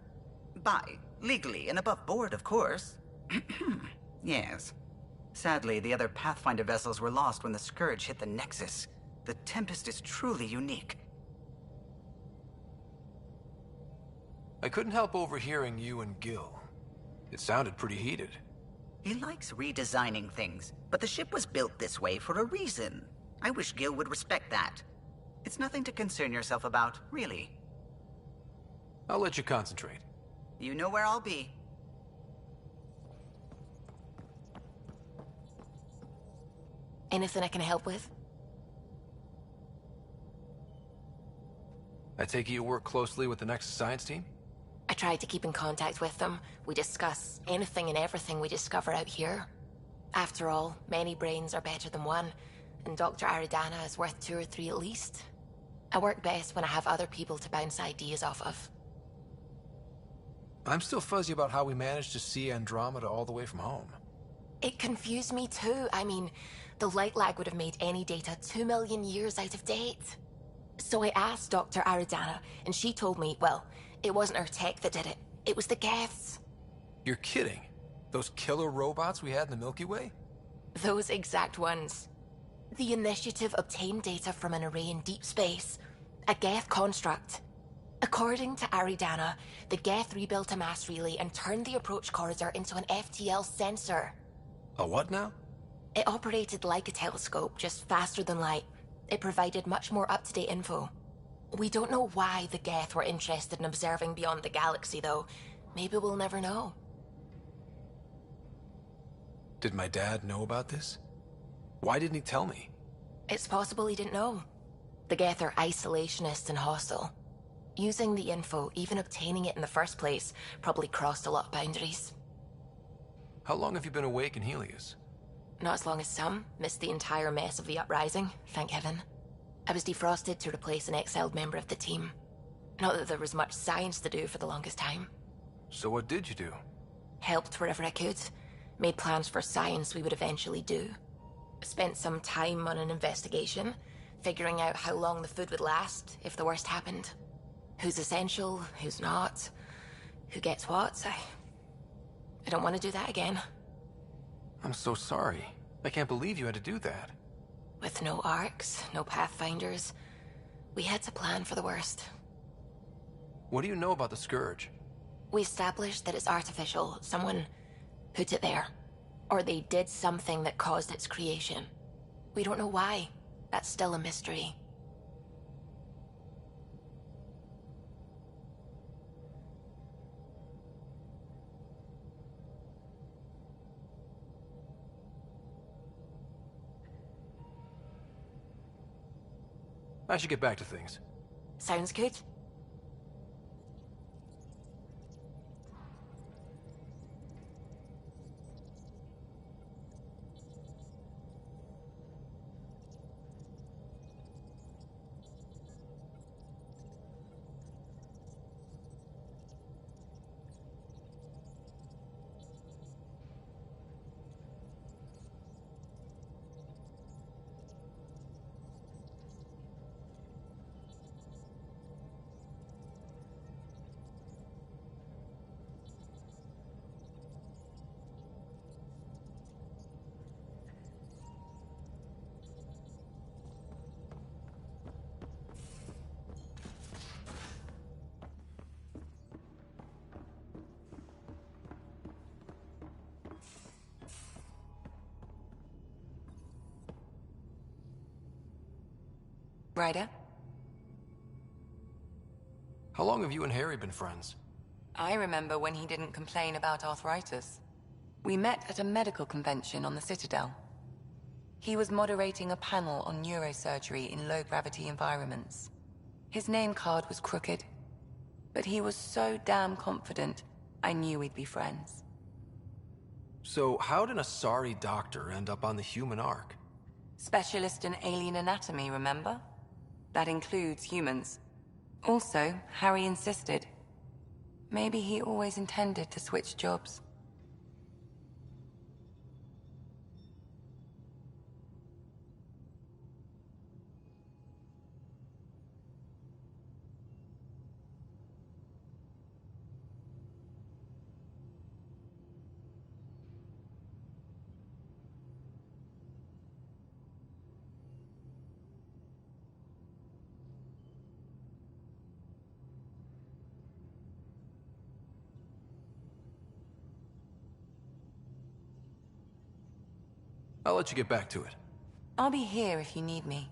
Speaker 10: Buy. Legally and above board, of course. Yes. Sadly, the other Pathfinder vessels were lost when the Scourge hit the Nexus. The Tempest is truly unique.
Speaker 3: I couldn't help overhearing you and Gil. It sounded pretty heated.
Speaker 10: He likes redesigning things, but the ship was built this way for a reason. I wish Gil would respect that. It's nothing to concern yourself about, really.
Speaker 3: I'll let you concentrate.
Speaker 10: You know where I'll be.
Speaker 6: Anything I can help with?
Speaker 3: I take it you work closely with the Nexus science team?
Speaker 6: I try to keep in contact with them. We discuss anything and everything we discover out here. After all, many brains are better than one, and Dr. Aridana is worth 2 or 3 at least. I work best when I have other people to bounce ideas off of.
Speaker 3: I'm still fuzzy about how we managed to see Andromeda all the way from home.
Speaker 6: It confused me too. I mean, the light lag would have made any data 2 million years out of date. So I asked Dr. Aridana, and she told me, well, it wasn't her tech that did it. It was the Geths.
Speaker 3: You're kidding. Those killer robots we had in the Milky Way?
Speaker 6: Those exact ones. The Initiative obtained data from an array in deep space. A Geth construct. According to Aridana, the Geth rebuilt a mass relay and turned the approach corridor into an FTL sensor.
Speaker 3: A what now?
Speaker 6: It operated like a telescope, just faster than light. It provided much more up-to-date info. We don't know why the Geth were interested in observing beyond the galaxy, though. Maybe we'll never know.
Speaker 3: Did my dad know about this? Why didn't he tell me?
Speaker 6: It's possible he didn't know. The Geth are isolationists and hostile. Using the info, even obtaining it in the first place, probably crossed a lot of boundaries.
Speaker 3: How long have you been awake in Helios?
Speaker 6: Not as long as some. Missed the entire mess of the uprising, thank heaven. I was defrosted to replace an exiled member of the team. Not that there was much science to do for the longest time.
Speaker 3: So what did you do?
Speaker 6: Helped wherever I could. Made plans for science we would eventually do. Spent some time on an investigation, figuring out how long the food would last if the worst happened. Who's essential, who's not, who gets what. I don't want to do that again.
Speaker 3: I'm so sorry. I can't believe you had to do that.
Speaker 6: With no arcs, no pathfinders, we had to plan for the worst.
Speaker 3: What do you know about the Scourge?
Speaker 6: We established that it's artificial. Someone put it there. Or they did something that caused its creation. We don't know why. That's still a mystery.
Speaker 3: I should get back to things.
Speaker 6: Sounds good. Ryder?
Speaker 3: How long have you and Harry been friends?
Speaker 13: I remember when he didn't complain about arthritis. We met at a medical convention on the Citadel. He was moderating a panel on neurosurgery in low-gravity environments. His name card was crooked, but he was so damn confident, I knew we'd be friends.
Speaker 3: So how did a sorry doctor end up on the human ark?
Speaker 13: Specialist in alien anatomy, remember? That includes humans. Also, Harry insisted. Maybe he always intended to switch jobs.
Speaker 3: I'll let you get back to it.
Speaker 13: I'll be here if you need me.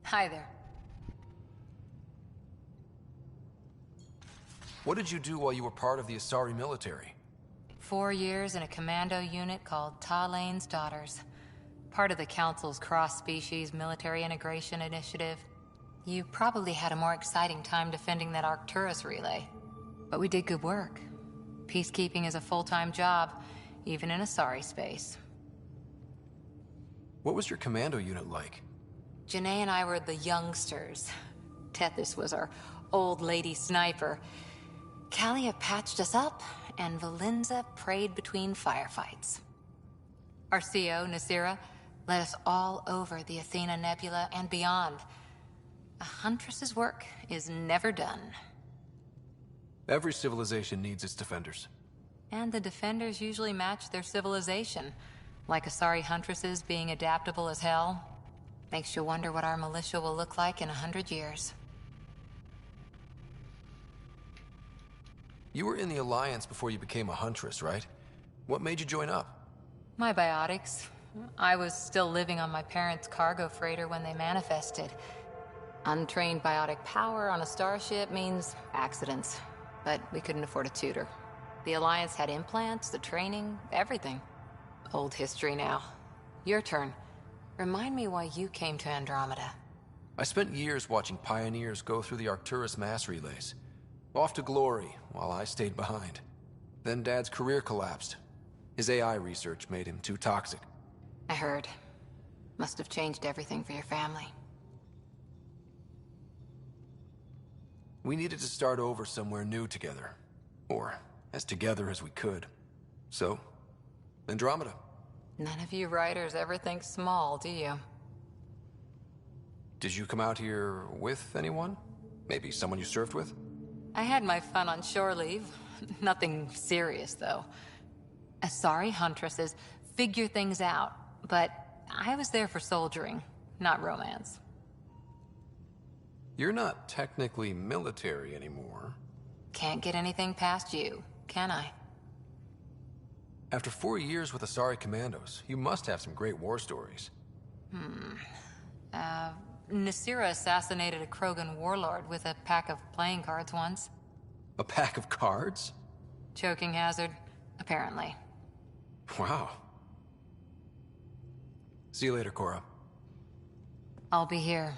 Speaker 13: Hi there.
Speaker 3: What did you do while you were part of the Asari military?
Speaker 5: 4 years in a commando unit called Talane's Daughters. Part of the Council's cross-species military integration initiative. You probably had a more exciting time defending that Arcturus relay. But we did good work. Peacekeeping is a full-time job, even in Asari space.
Speaker 3: What was your commando unit like?
Speaker 5: Janae and I were the youngsters. Tethys was our old lady sniper. Kalia patched us up, and Valenza prayed between firefights. Our CO, Nasira, led us all over the Athena Nebula and beyond. A huntress's work is never done.
Speaker 3: Every civilization needs its defenders.
Speaker 5: And the defenders usually match their civilization. Like Asari huntresses being adaptable as hell. Makes you wonder what our militia will look like in 100 years.
Speaker 3: You were in the Alliance before you became a huntress, right? What made you join up?
Speaker 5: My biotics. I was still living on my parents' cargo freighter when they manifested. Untrained biotic power on a starship means accidents. But we couldn't afford a tutor. The Alliance had implants, the training, everything. Old history now. Your turn. Remind me why you came to Andromeda.
Speaker 3: I spent years watching pioneers go through the Arcturus mass relays. Off to glory, while I stayed behind. Then Dad's career collapsed. His AI research made him too toxic.
Speaker 5: I heard. Must have changed everything for your family.
Speaker 3: We needed to start over somewhere new together. Or as together as we could. So, Andromeda.
Speaker 5: None of you writers ever think small, do you?
Speaker 3: Did you come out here with anyone? Maybe someone you served with?
Speaker 5: I had my fun on shore leave. Nothing serious, though. Asari huntresses figure things out, but I was there for soldiering, not romance.
Speaker 3: You're not technically military anymore.
Speaker 5: Can't get anything past you, can I?
Speaker 3: After 4 years with Asari commandos, you must have some great war stories.
Speaker 5: Nasira assassinated a Krogan warlord with a pack of playing cards once.
Speaker 3: A pack of cards?
Speaker 5: Choking hazard, apparently.
Speaker 3: Wow. See you later, Cora.
Speaker 5: I'll be here.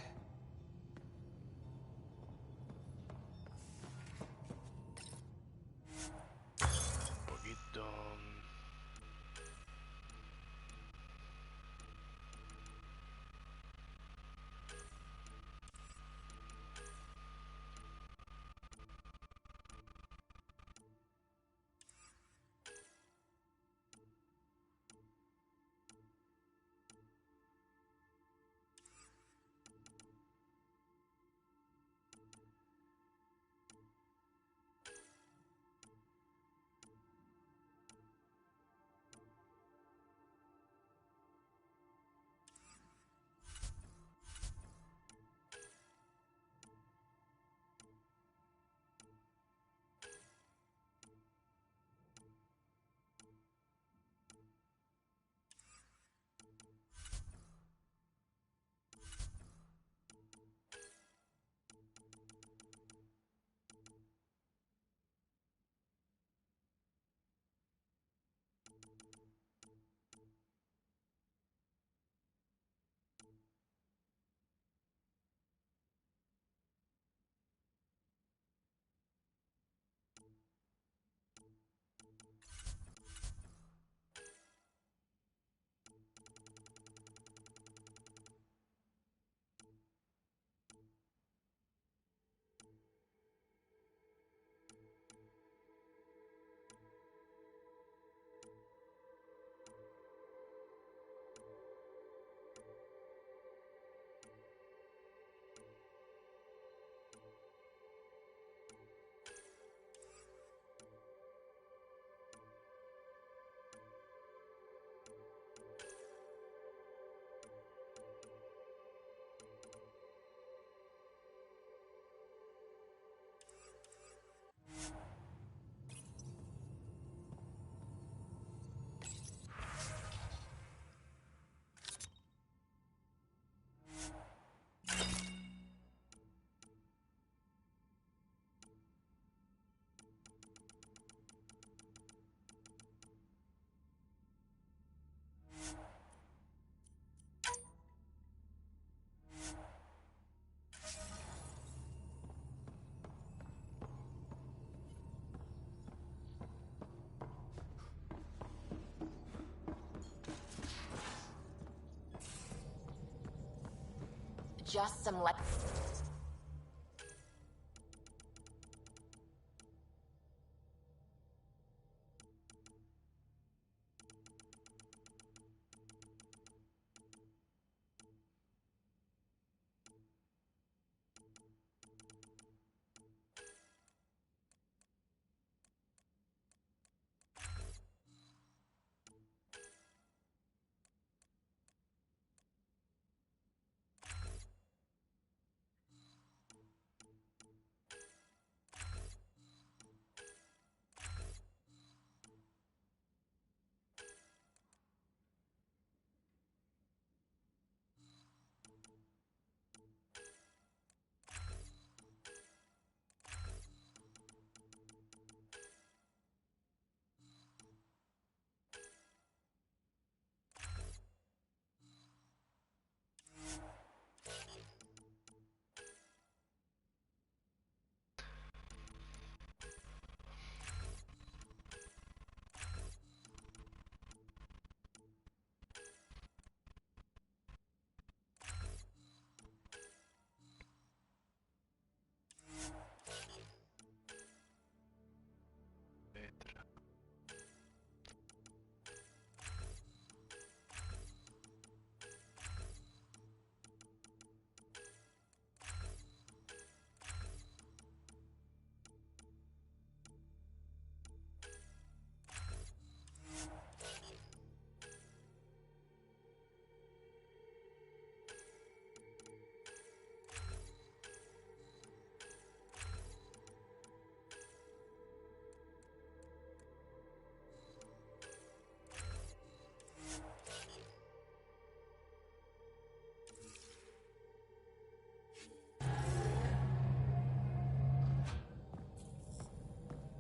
Speaker 6: just some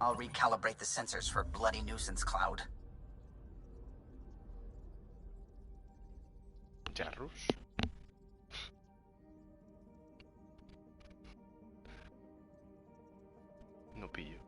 Speaker 10: I'll recalibrate the sensors for bloody nuisance cloud.
Speaker 1: Jarrus. No pillo.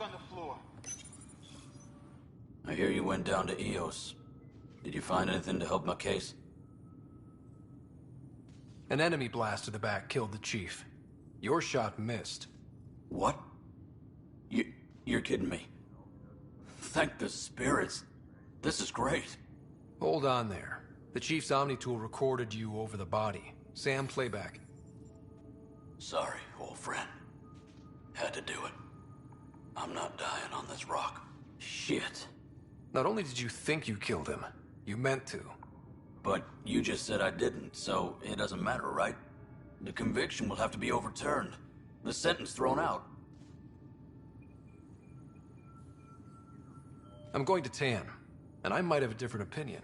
Speaker 14: on the floor.
Speaker 12: I hear you went down to EOS. Did you find anything to help my case?
Speaker 3: An enemy blast to the back killed the chief. Your shot missed.
Speaker 12: What? You're kidding me. Thank the spirits. This is great.
Speaker 3: Hold on there. The chief's Omni tool recorded you over the body. Sam, playback.
Speaker 12: Sorry, old friend. Had to do it. I'm not dying on this rock. Shit.
Speaker 3: Not only did you think you killed him, you meant to.
Speaker 12: But you just said I didn't, so it doesn't matter, right? The conviction will have to be overturned. The sentence thrown out.
Speaker 3: I'm going to Tan, and I might have a different opinion.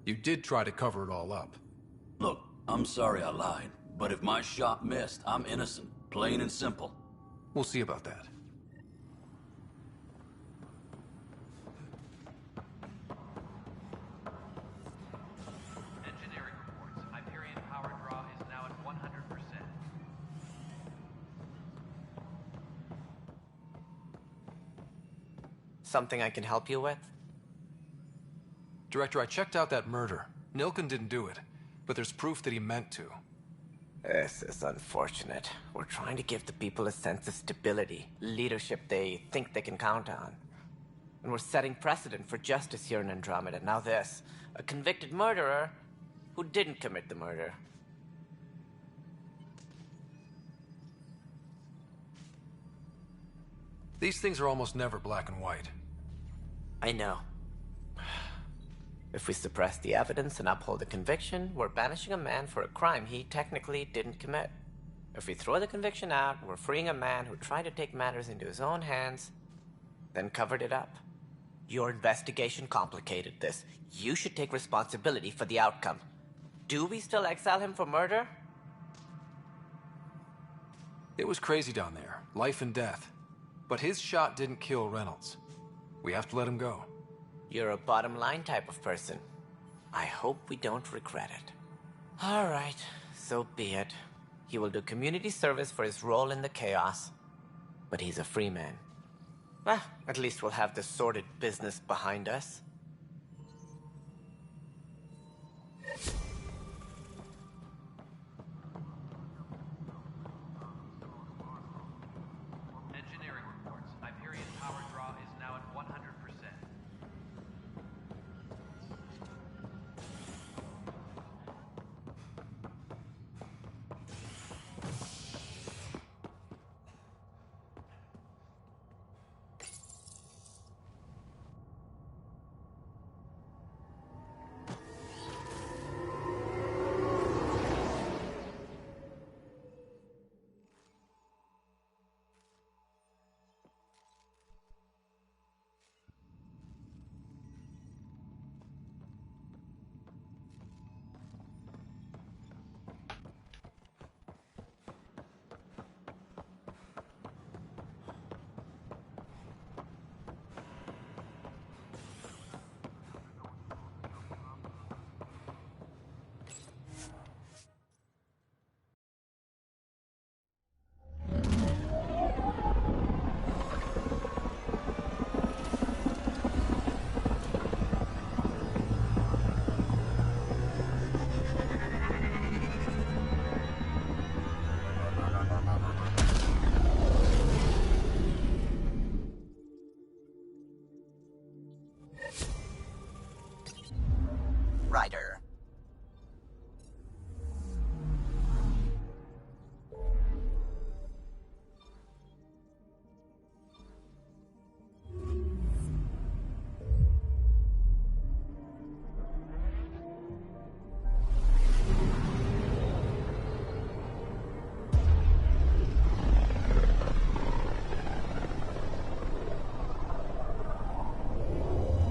Speaker 3: You did try to cover it all up.
Speaker 12: Look, I'm sorry I lied, but if my shot missed, I'm innocent. Plain and simple.
Speaker 3: We'll see about that.
Speaker 15: Engineering reports. Hyperion power draw is now at 100%.
Speaker 16: Something I can help you with?
Speaker 3: Director, I checked out that murder. Nilken didn't do it, but there's proof that he meant to.
Speaker 16: This is unfortunate. We're trying to give the people a sense of stability, leadership they think they can count on. And we're setting precedent for justice here in Andromeda. Now this, a convicted murderer who didn't commit the murder.
Speaker 3: These things are almost never black and white.
Speaker 16: I know. If we suppress the evidence and uphold the conviction, we're banishing a man for a crime he technically didn't commit. If we throw the conviction out, we're freeing a man who tried to take matters into his own hands, then covered it up. Your investigation complicated this. You should take responsibility for the outcome. Do we still exile him for murder?
Speaker 3: It was crazy down there, life and death. But his shot didn't kill Reynolds. We have to let him go.
Speaker 16: You're a bottom line type of person. I hope we don't regret it. All right, so be it. He will do community service for his role in the chaos. But he's a free man. Well, at least we'll have the sordid business behind us.
Speaker 15: Engineering reports. Hyperion power draw is now at 100%.
Speaker 10: Ryder.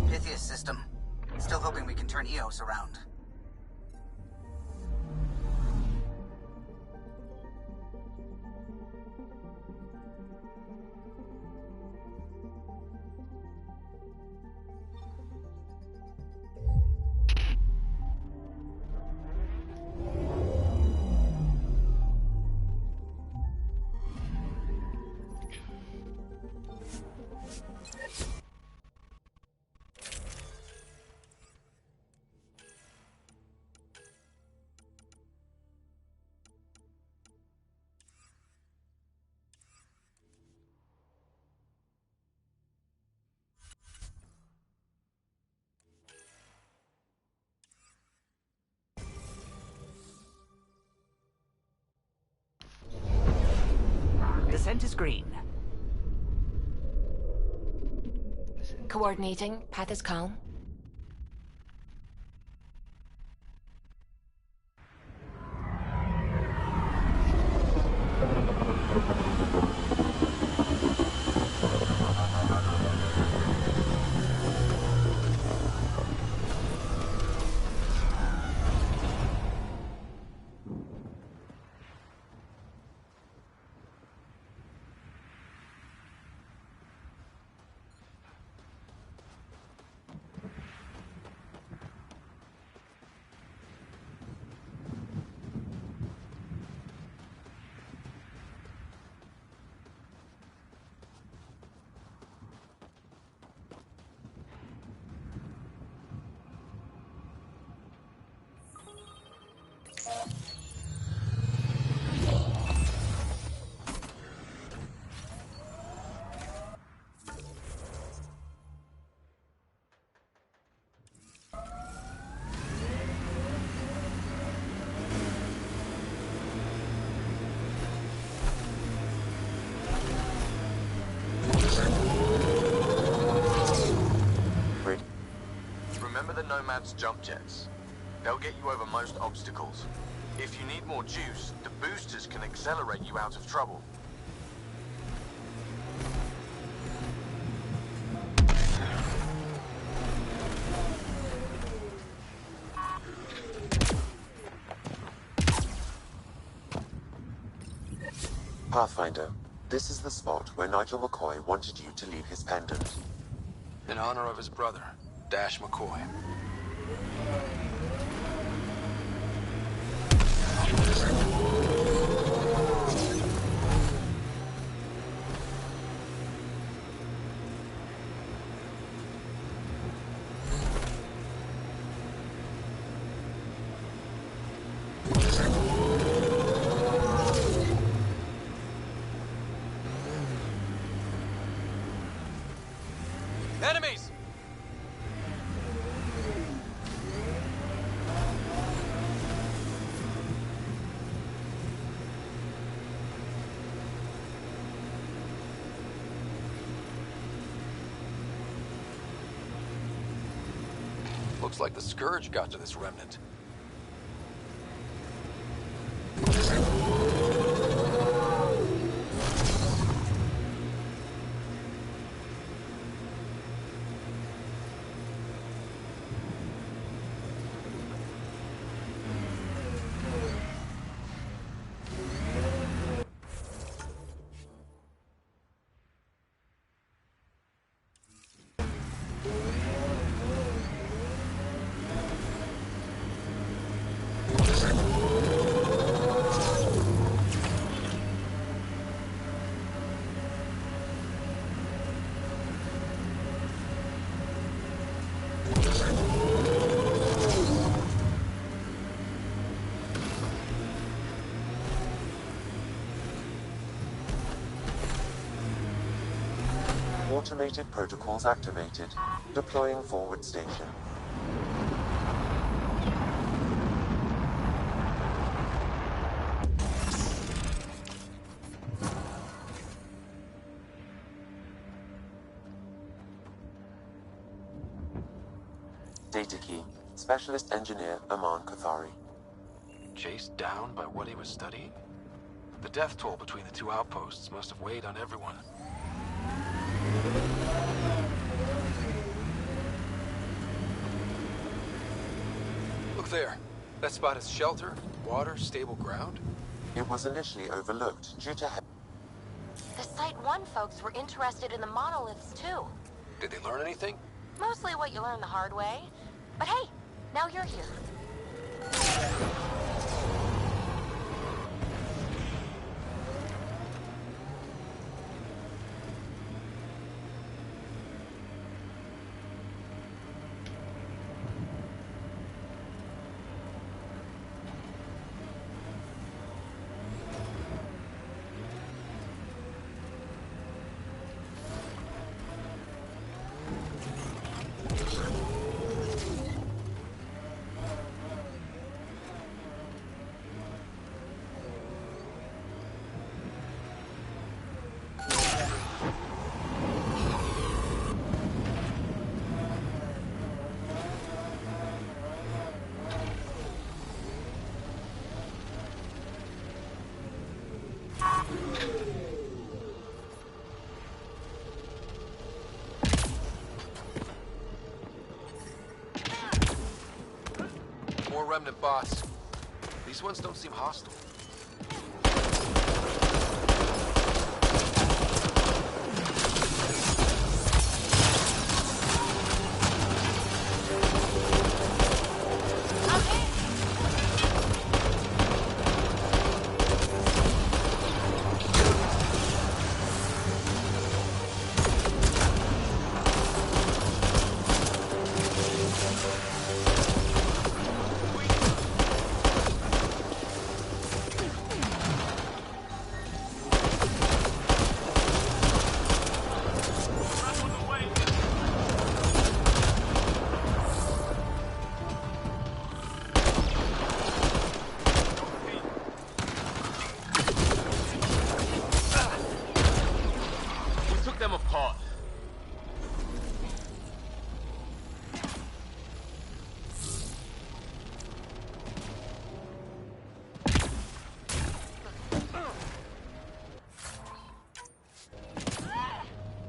Speaker 10: Pythias system. Still hoping we can turn EOS around. Descent is green.
Speaker 6: Coordinating. Path is calm.
Speaker 4: Remember the Nomad's jump jets? They'll get you over most obstacles. If you need more juice, the boosters can accelerate you out of trouble.
Speaker 2: Pathfinder, this is the spot where Nigel McCoy wanted you to leave his pendant.
Speaker 3: In honor of his brother, Dash McCoy.
Speaker 14: Enemies!
Speaker 3: Looks like the Scourge got to this remnant.
Speaker 2: Automated protocols activated. Deploying forward station. Data key. Specialist Engineer Aman Kathari.
Speaker 3: Chased down by what he was studying? The death toll between the two outposts must have weighed on everyone. Look there. That spot is shelter, water, stable ground.
Speaker 2: It was initially overlooked due to...
Speaker 6: The Site 1 folks were interested in the monoliths, too.
Speaker 3: Did they learn anything?
Speaker 6: Mostly what you learn the hard way. But hey, now you're here.
Speaker 3: Remnant bots. These ones don't seem hostile.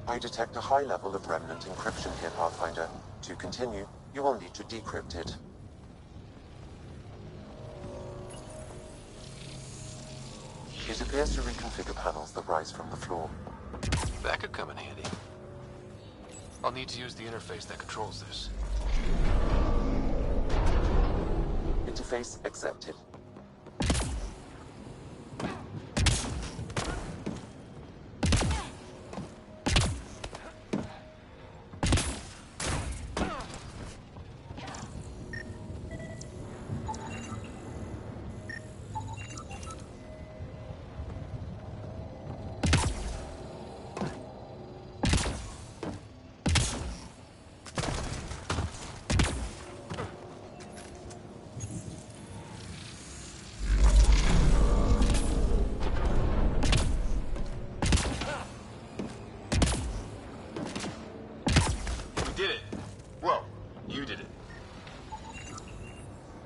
Speaker 2: I detect a high level of remnant encryption here, Pathfinder. To continue, you will need to decrypt it. It appears to reconfigure panels that rise from the floor.
Speaker 3: That could come in handy. I'll need to use the interface that controls this.
Speaker 2: Interface accepted.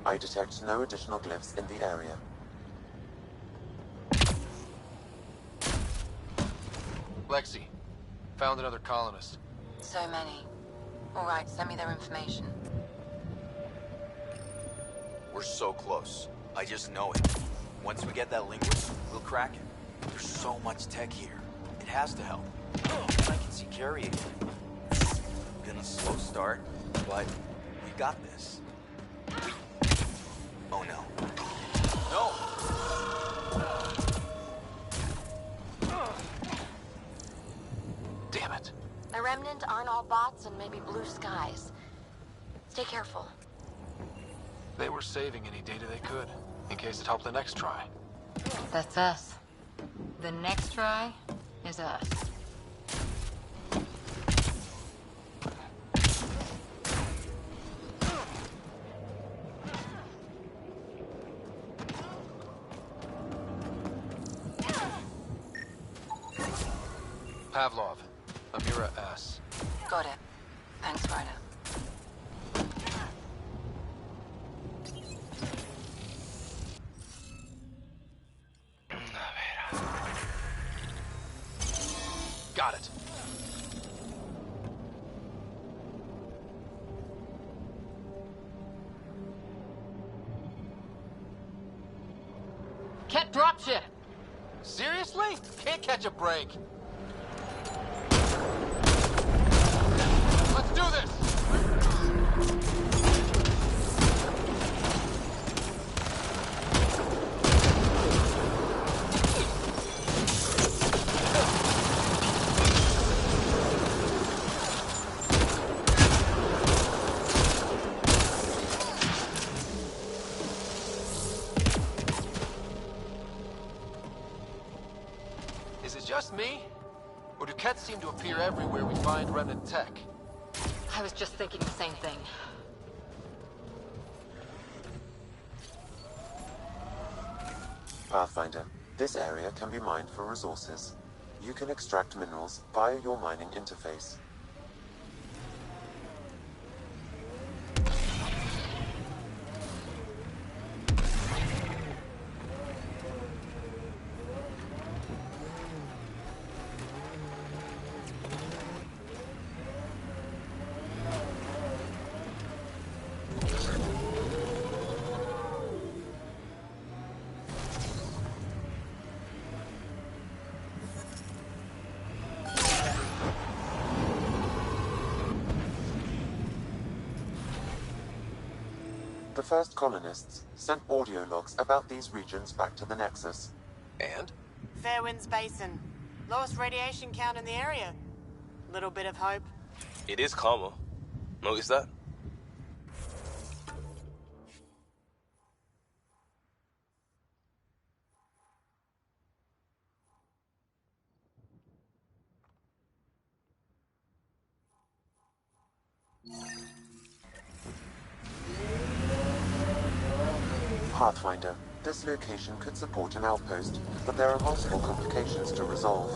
Speaker 2: I detect no additional glyphs in the area.
Speaker 3: Lexi, found another colonist.
Speaker 13: So many. All right, send me their information.
Speaker 4: We're so close. I just know it. Once we get that linguist, we'll crack it. There's so much tech here. It has to help. And I can see Carrie again. Been a slow start, but we got this. Oh no. No!
Speaker 3: Damn it.
Speaker 6: The Remnant aren't all bots and maybe blue skies. Stay careful.
Speaker 3: They were saving any data they could, in case it helped the next try.
Speaker 5: That's us. The next try is us.
Speaker 3: Pavlov, Amira S.
Speaker 5: Got it. Thanks, Ryder.
Speaker 3: Got it.
Speaker 5: Can't drop shit!
Speaker 3: Seriously? Can't catch a break. Let's do this! Is it just me? Or do cats seem to appear everywhere we find remnant tech?
Speaker 5: I was just thinking the same thing.
Speaker 2: Pathfinder, this area can be mined for resources. You can extract minerals via your mining interface. The first colonists sent audio logs about these regions back to the Nexus.
Speaker 7: And?
Speaker 14: Fairwinds Basin. Lowest radiation count in the area. Little bit of hope.
Speaker 7: It is calmer. Notice that?
Speaker 2: Pathfinder. This location could support an outpost, but there are multiple complications to resolve.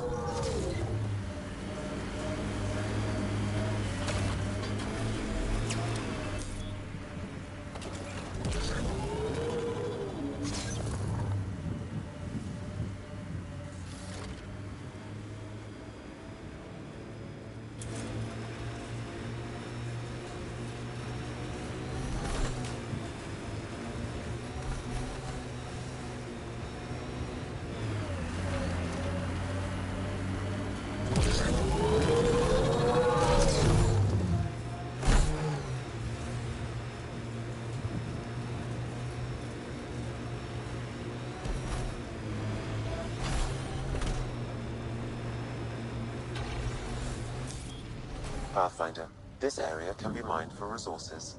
Speaker 2: Pathfinder. This area can be mined for resources.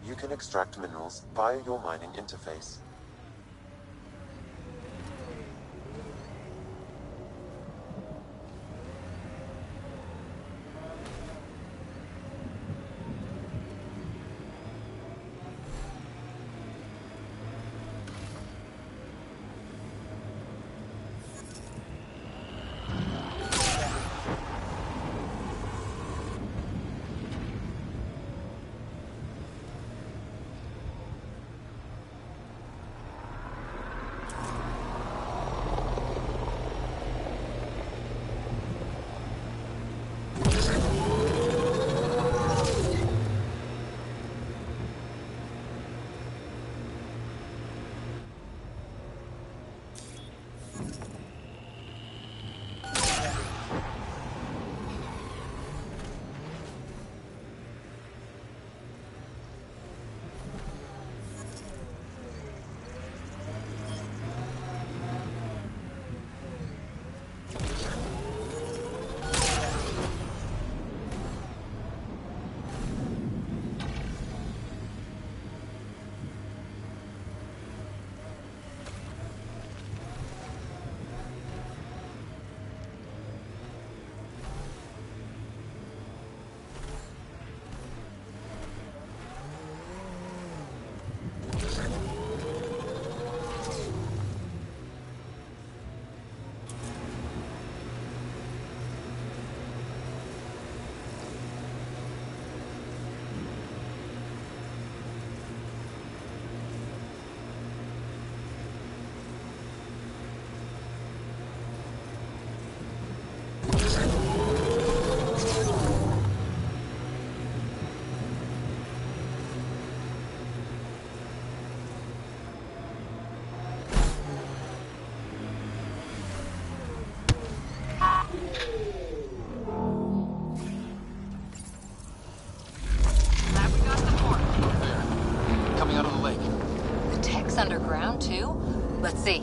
Speaker 2: You can extract minerals via your mining interface.
Speaker 5: Underground, too? Let's see.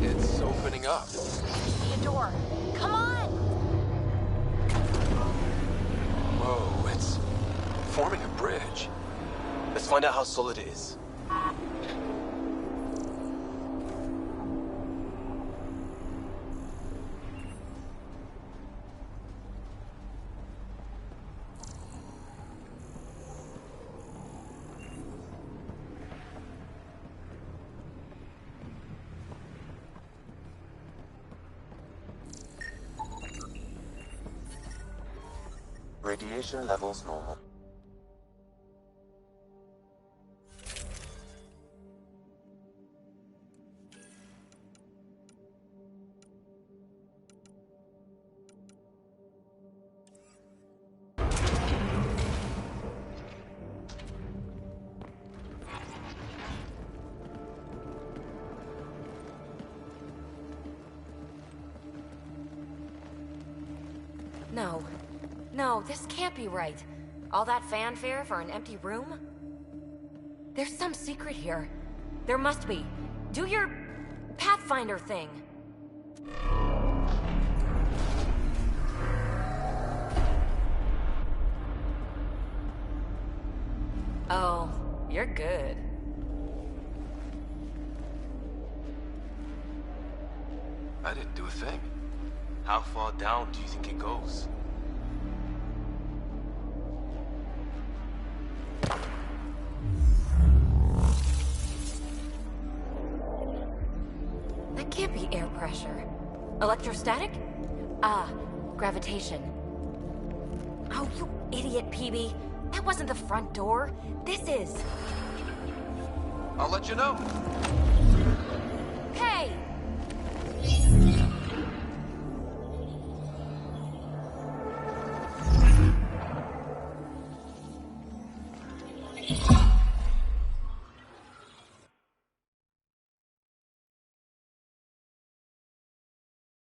Speaker 3: It's opening up.
Speaker 6: See a door. Come on!
Speaker 3: Whoa, it's forming a bridge.
Speaker 7: Let's find out how solid it is.
Speaker 2: Radiation levels normal.
Speaker 8: No. No, this can't be right. All that fanfare for an empty room? There's some secret here. There must be. Do your Pathfinder thing. Oh, you're good.
Speaker 7: I didn't do a thing. How far down do you think it goes?
Speaker 8: That can't be air pressure. Electrostatic? Ah, gravitation. Oh, you idiot, PB. That wasn't the front door. This is.
Speaker 3: I'll let you know.
Speaker 8: Hey!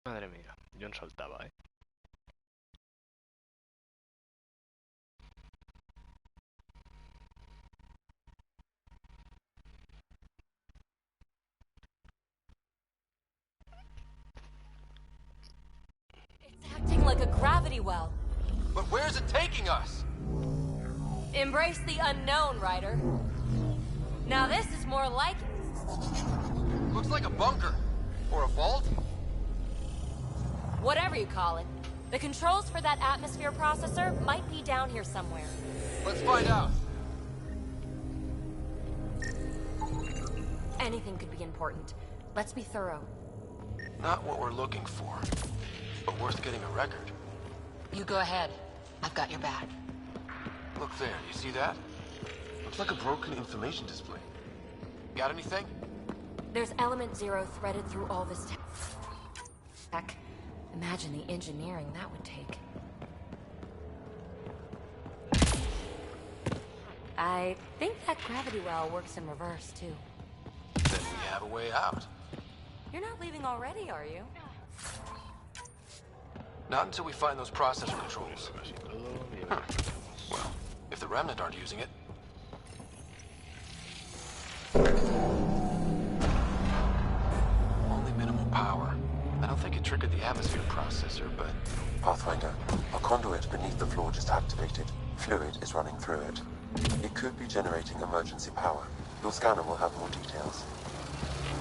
Speaker 1: Madre mía, yo no saltaba, ¿eh?
Speaker 8: It's acting like a gravity well.
Speaker 3: But where's it taking us?
Speaker 8: Embrace the unknown, Ryder. Now this is more like it.
Speaker 3: Looks like a bunker. Or a vault.
Speaker 8: Whatever you call it. The controls for that atmosphere processor might be down here somewhere.
Speaker 3: Let's find out.
Speaker 8: Anything could be important. Let's be thorough.
Speaker 3: Not what we're looking for, but worth getting a record.
Speaker 5: You go ahead. I've got your back.
Speaker 3: Look there, you see that?
Speaker 7: Looks like a broken information display.
Speaker 3: Got anything?
Speaker 8: There's element 0 threaded through all this tech. Imagine the engineering that would take. I think that gravity well works in reverse, too.
Speaker 3: Then we have a way out.
Speaker 8: You're not leaving already, are you?
Speaker 3: Not until we find those processor controls. Huh. Well, if the Remnant aren't using it. Only minimal power. I don't think it triggered the atmosphere processor, but...
Speaker 2: Pathfinder, a conduit beneath the floor just activated. Fluid is running through it. It could be generating emergency power. Your scanner will have more details.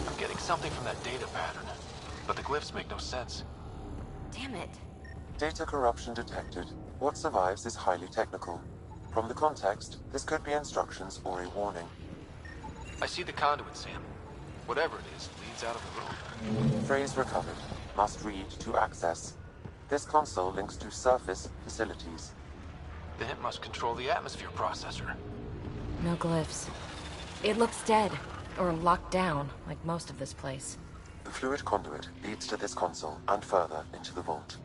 Speaker 3: I'm getting something from that data pattern, but the glyphs make no sense.
Speaker 8: Damn it.
Speaker 2: Data corruption detected. What survives is highly technical. From the context, this could be instructions or a warning.
Speaker 3: I see the conduit, Sam. Whatever it is, leads out of the room.
Speaker 2: Phrase recovered. Must read to access. This console links to surface facilities.
Speaker 3: Then it must control the atmosphere processor.
Speaker 8: No glyphs. It looks dead, or locked down, like most of this place.
Speaker 2: The fluid conduit leads to this console and further into the vault.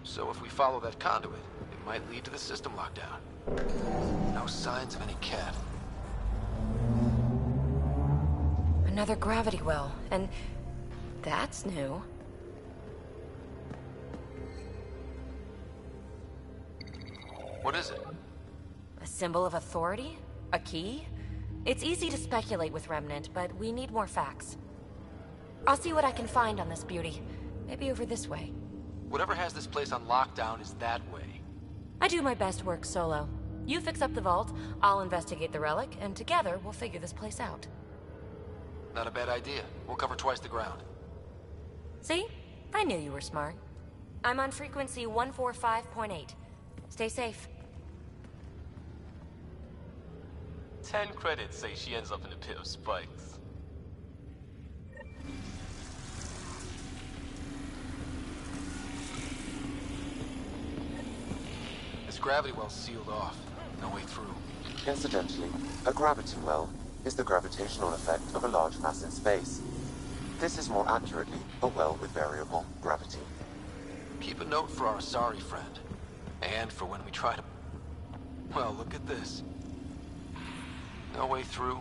Speaker 3: So if we follow that conduit, it might lead to the system lockdown. No signs of any cat.
Speaker 8: Another gravity well, and that's new.
Speaker 3: What is it?
Speaker 8: A symbol of authority? A key? It's easy to speculate with Remnant, but we need more facts. I'll see what I can find on this beauty. Maybe over this way.
Speaker 3: Whatever has this place on lockdown is that way.
Speaker 8: I do my best work solo. You fix up the vault, I'll investigate the relic, and together we'll figure this place out.
Speaker 3: Not a bad idea. We'll cover twice the ground.
Speaker 8: See? I knew you were smart. I'm on frequency 145.8. Stay safe.
Speaker 7: 10 credits say she ends up in a pit of spikes.
Speaker 3: This gravity well's sealed off. No way through.
Speaker 2: Incidentally, a gravity well is the gravitational effect of a large mass in space. This is more accurately a well with variable gravity.
Speaker 3: Keep a note for our sorry friend. And for when we try to... Well, look at this. No way through,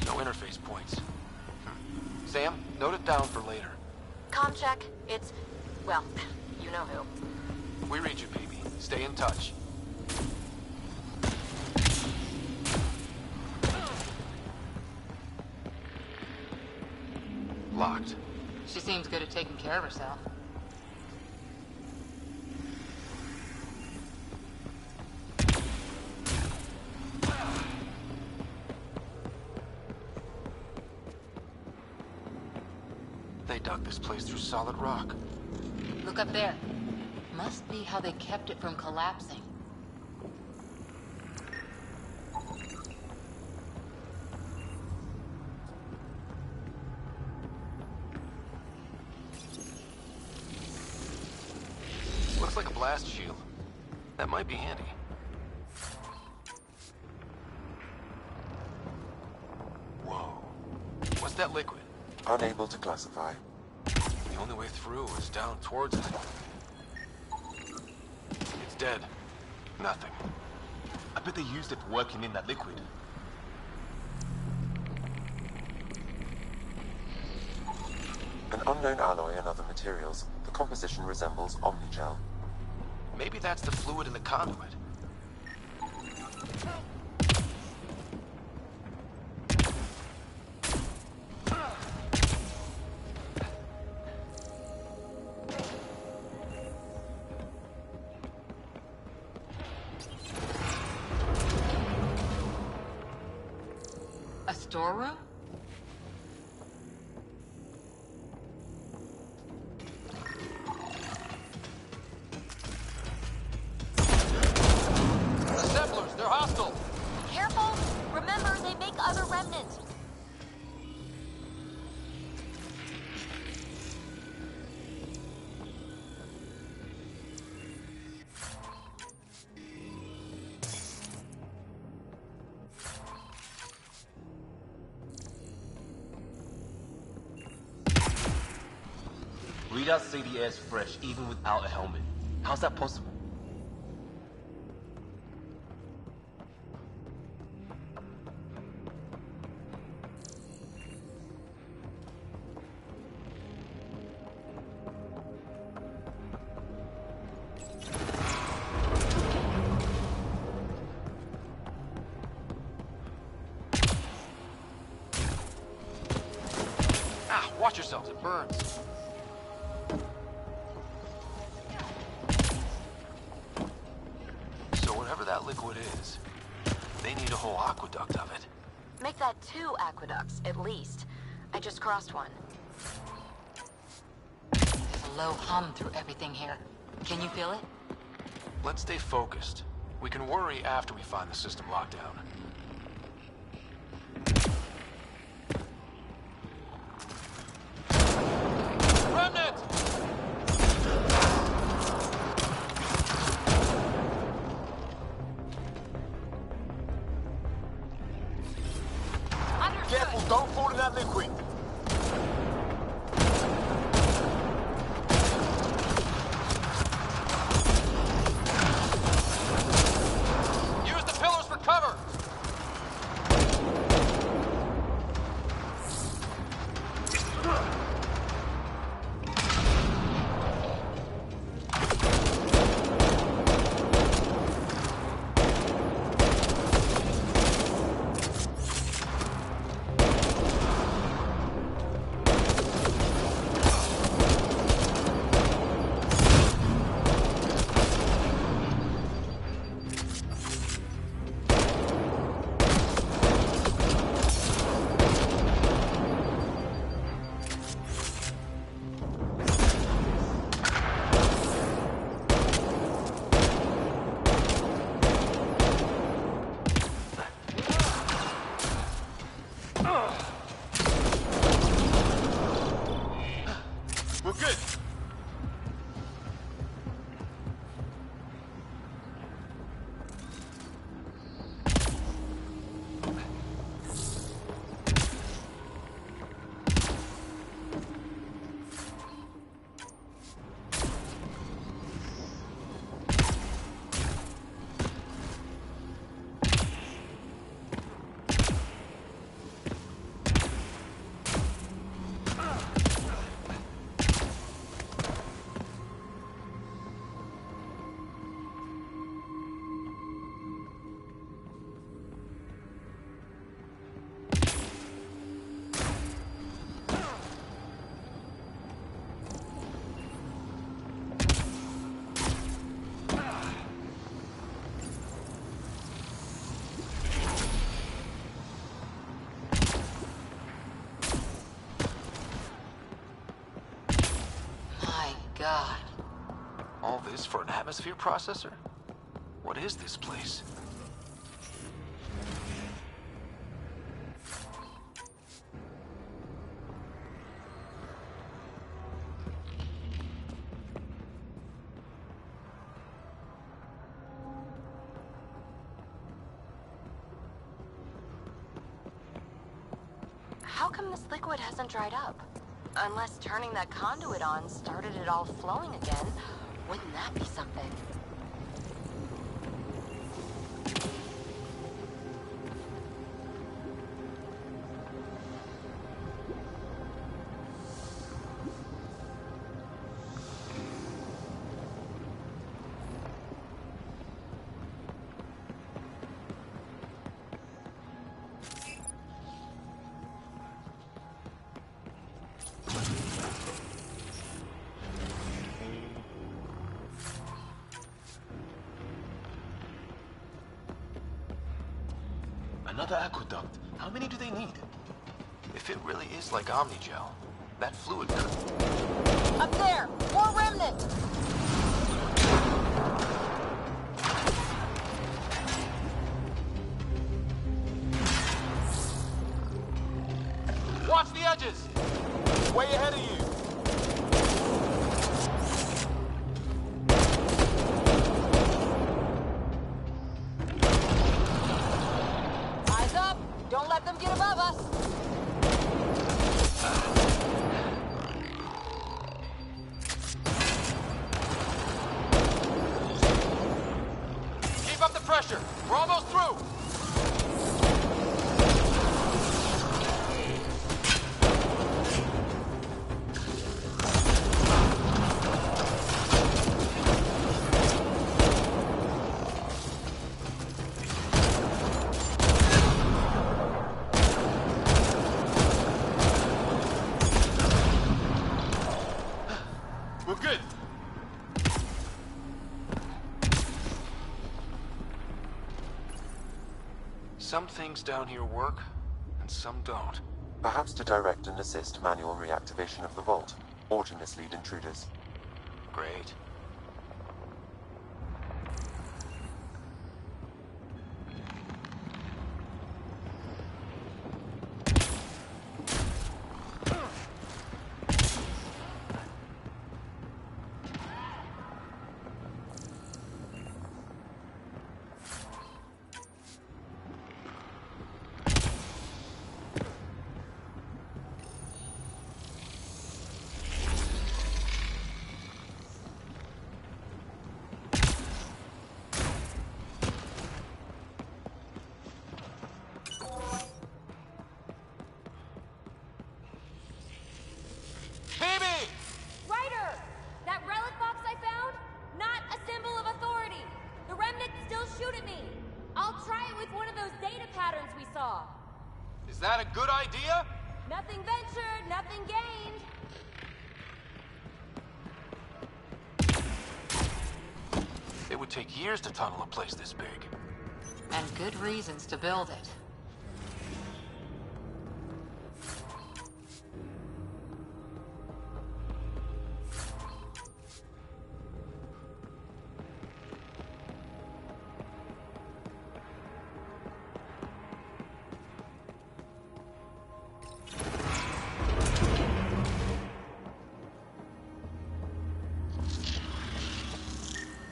Speaker 3: no interface points. Sam, note it down for later.
Speaker 8: Comm check. It's... well, you know who.
Speaker 3: We read you, baby. Stay in touch.
Speaker 5: seems good at taking care of herself.
Speaker 3: They dug this place through solid rock.
Speaker 5: Look up there. Must be how they kept it from collapsing.
Speaker 3: Looks like a blast shield. That might be handy. Whoa. What's that liquid?
Speaker 2: Unable to classify.
Speaker 3: The only way through is down towards it. It's dead. Nothing.
Speaker 7: I bet they used it for working in that liquid.
Speaker 2: An unknown alloy and other materials. The composition resembles omnigel.
Speaker 3: Maybe that's the fluid in the conduit.
Speaker 5: A storeroom?
Speaker 3: Assemblers, they're hostile!
Speaker 8: Careful! Remember, they make other remnants.
Speaker 7: Readouts say the air's fresh even without a helmet. How's that possible?
Speaker 3: Ah, watch yourselves, it burns. So whatever that liquid is, they need a whole aqueduct of it.
Speaker 8: Make that 2 aqueducts, at least. I just crossed one.
Speaker 5: There's a low hum through everything here. Can you feel it?
Speaker 3: Let's stay focused. We can worry after we find the system lockdown. Remnant!
Speaker 7: Careful, don't fall in that liquid.
Speaker 3: Use the pillars for cover! All this for an atmosphere processor? What is this place?
Speaker 6: How come this liquid hasn't dried up? Unless turning that conduit on started it all flowing again. Wouldn't that be something?
Speaker 3: Another aqueduct. How many do they need? If it really is like Omnigel, that fluid could...
Speaker 14: Up there! More remnant!
Speaker 7: Watch the edges! Way ahead of you!
Speaker 14: Eyes up! Don't let them get above us!
Speaker 7: Keep up the pressure! We're almost through! We're good!
Speaker 3: Some things down here work, and some don't.
Speaker 2: Perhaps to direct and assist manual reactivation of the vault, or to mislead intruders.
Speaker 3: Great.
Speaker 8: Ryder! That relic box I found? Not a symbol of authority. The remnants still shoot at me. I'll try it with one of those data patterns we saw.
Speaker 7: Is that a good idea?
Speaker 8: Nothing ventured, nothing gained.
Speaker 3: It would take years to tunnel a place this big.
Speaker 5: And good reasons to build it.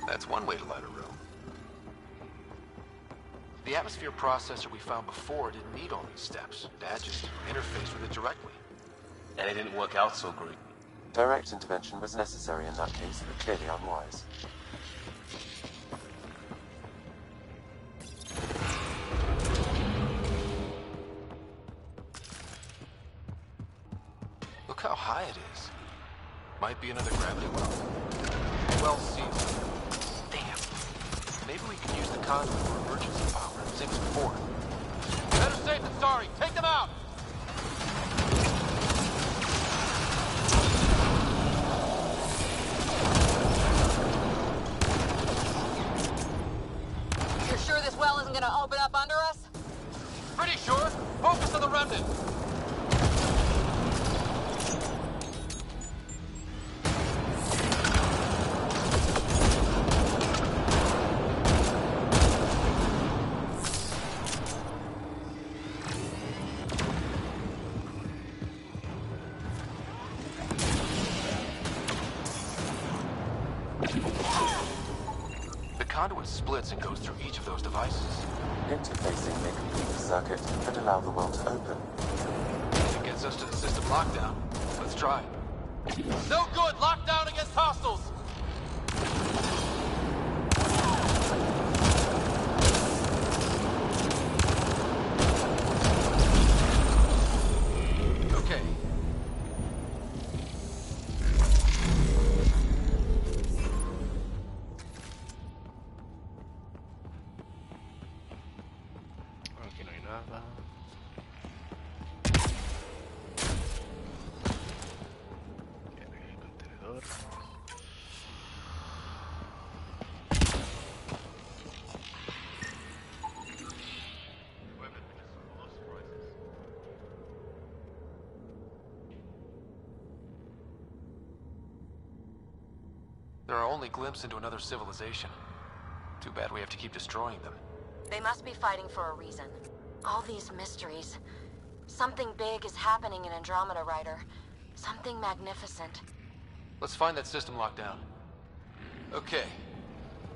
Speaker 3: That's one way to light a room. The atmosphere processor we found before didn't need all these steps. Dad just interfaced with it directly.
Speaker 7: And it didn't work out so great.
Speaker 2: Direct intervention was necessary in that case, but clearly unwise.
Speaker 3: Look how high it is. Might be another gravity well. Well seasoned. Damn. Maybe we can use the conduit for emergency power, same as before.
Speaker 7: Better safe than sorry. Take them out!
Speaker 14: You're sure this well isn't gonna open up under us?
Speaker 7: Pretty sure. Focus on the remnant.
Speaker 3: The conduit splits and goes through each of those devices.
Speaker 2: Interfacing may complete the circuit and allow the well to open.
Speaker 3: If it gets us to the system lockdown, let's try.
Speaker 7: No good! Lockdown against hostiles!
Speaker 3: Okay.
Speaker 1: Aquí no hay nada. Aquí hay el contenedor.
Speaker 3: There are only glimpses into another civilization. Too bad we have to keep destroying them.
Speaker 8: They must be fighting for a reason. All these mysteries. Something big is happening in Andromeda, Ryder. Something magnificent.
Speaker 3: Let's find that system lockdown. Okay.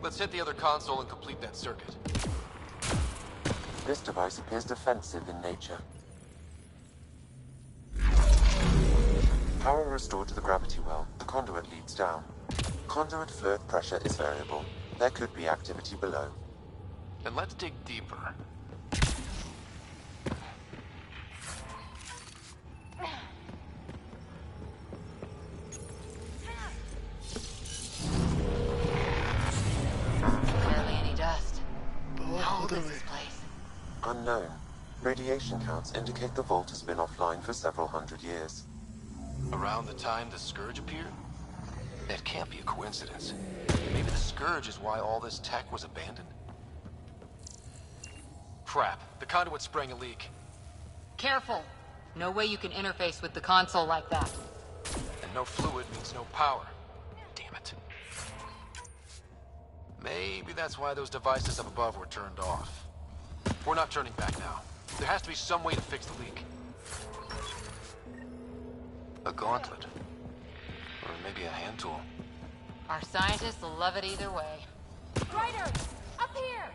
Speaker 3: Let's hit the other console and complete that circuit.
Speaker 2: This device appears defensive in nature. Power restored to the gravity well. The conduit leads down. Conduit fluid pressure is variable. There could be activity below.
Speaker 3: Then let's dig deeper.
Speaker 5: Barely any dust. How old is this place?
Speaker 2: Unknown. Radiation counts indicate the vault has been offline for several hundred years.
Speaker 3: Around the time the Scourge appeared? That can't be a coincidence. Maybe the Scourge is why all this tech was abandoned. Crap, the conduit sprang a leak.
Speaker 5: Careful. No way you can interface with the console like that.
Speaker 3: And no fluid means no power. Damn it. Maybe that's why those devices up above were turned off. We're not turning back now. There has to be some way to fix the leak. A gauntlet. Or maybe a hand tool.
Speaker 5: Our scientists will love it either way.
Speaker 8: Ryder! Up here!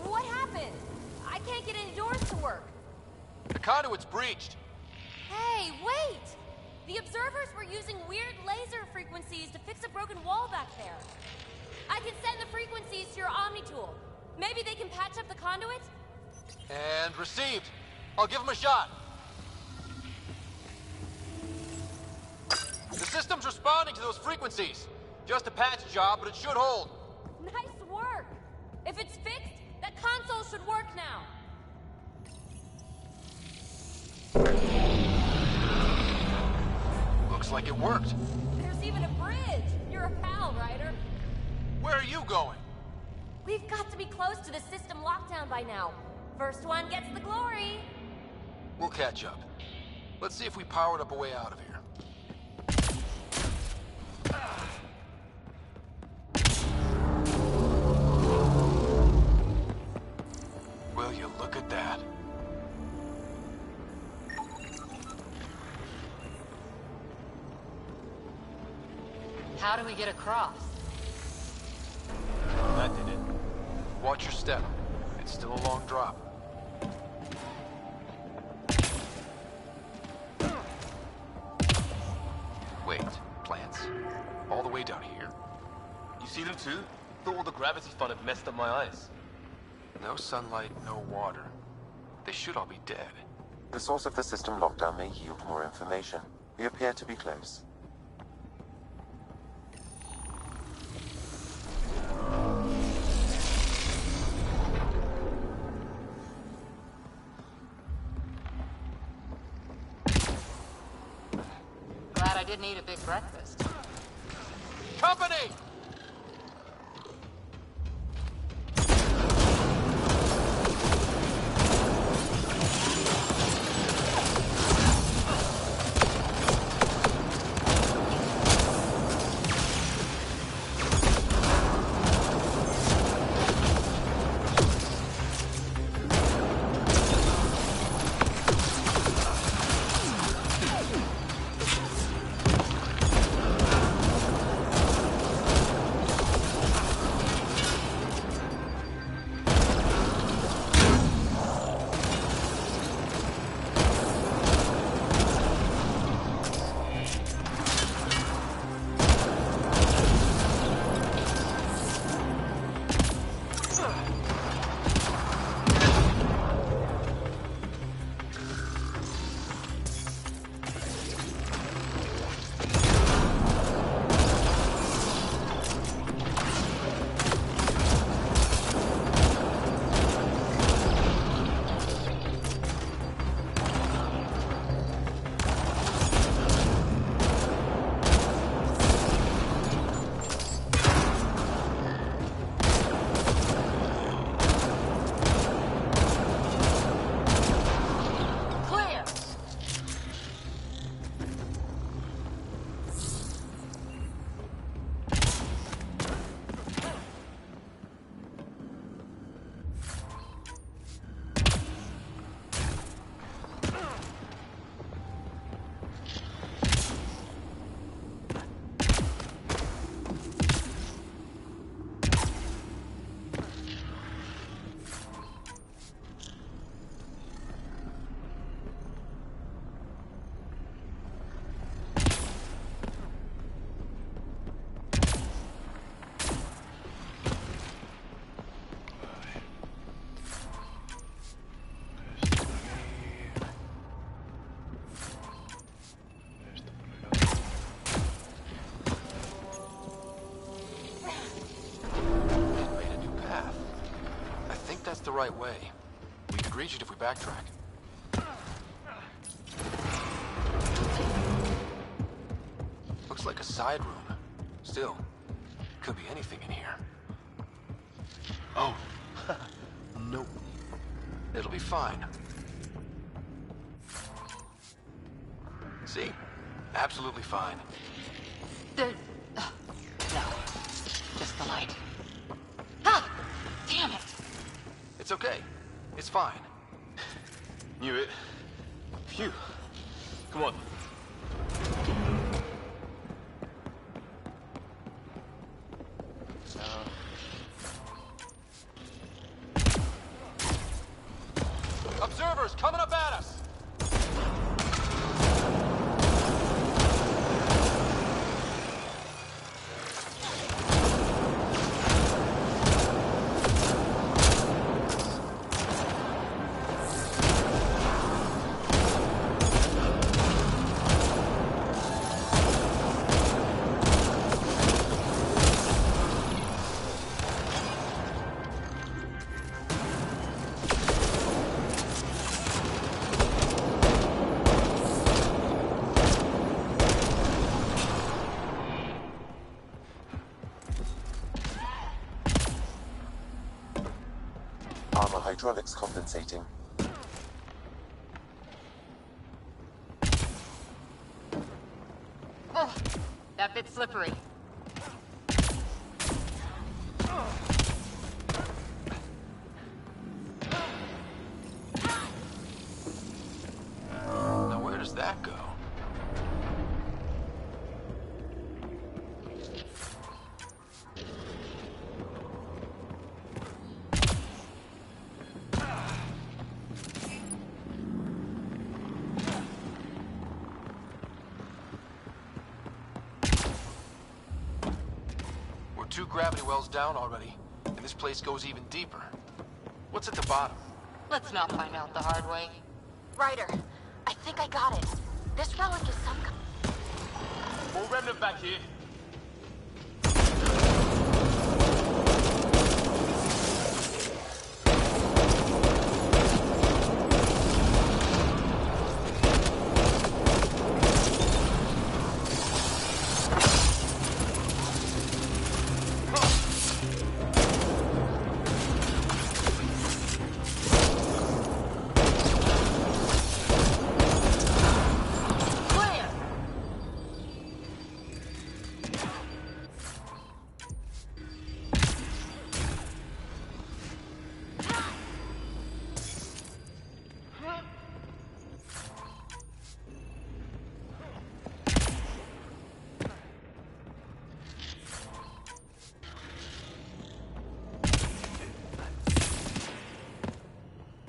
Speaker 8: What happened? I can't get any doors to work.
Speaker 3: The conduit's breached.
Speaker 8: Hey, wait! The observers were using weird laser frequencies to fix a broken wall back there. I can send the frequencies to your Omni tool. Maybe they can patch up the conduit?
Speaker 3: And received. I'll give him a shot. The system's responding to those frequencies. Just a patch job, but it should hold.
Speaker 8: Nice work! If it's fixed, that console should work now.
Speaker 3: Looks like it worked.
Speaker 8: There's even a bridge. You're a pal, Ryder.
Speaker 3: Where are you going?
Speaker 8: We've got to be close to the system lockdown by now. First one gets the glory.
Speaker 3: We'll catch up. Let's see if we powered up a way out of here. Will you look at that?
Speaker 5: How do we get across?
Speaker 3: That did it. Watch your step. It's still a long drop. Wait, plants? All the way down here?
Speaker 7: You see them too? Thought all the gravity fun had messed up my eyes.
Speaker 3: No sunlight, no water. They should all be dead.
Speaker 2: The source of the system lockdown may yield more information. We appear to be close.
Speaker 5: Glad I didn't eat a big breakfast.
Speaker 3: Company! right way. We could reach it if we backtrack. Looks like a side room. Still, could be anything in here. Oh, nope. It'll be fine. See? Absolutely fine.
Speaker 5: No. Just the light. Ah! Damn it!
Speaker 3: It's okay. It's fine.
Speaker 7: Knew it. Phew. Come on.
Speaker 3: Observers coming up at us!
Speaker 2: Armor hydraulics compensating.
Speaker 5: Oh, that bit's slippery.
Speaker 3: Now where does that go? We're 2 gravity wells down already, and this place goes even deeper. What's at the bottom?
Speaker 5: Let's not find out the hard way.
Speaker 8: Ryder, I think I got it. This relic is some kind.
Speaker 7: More remnant back here.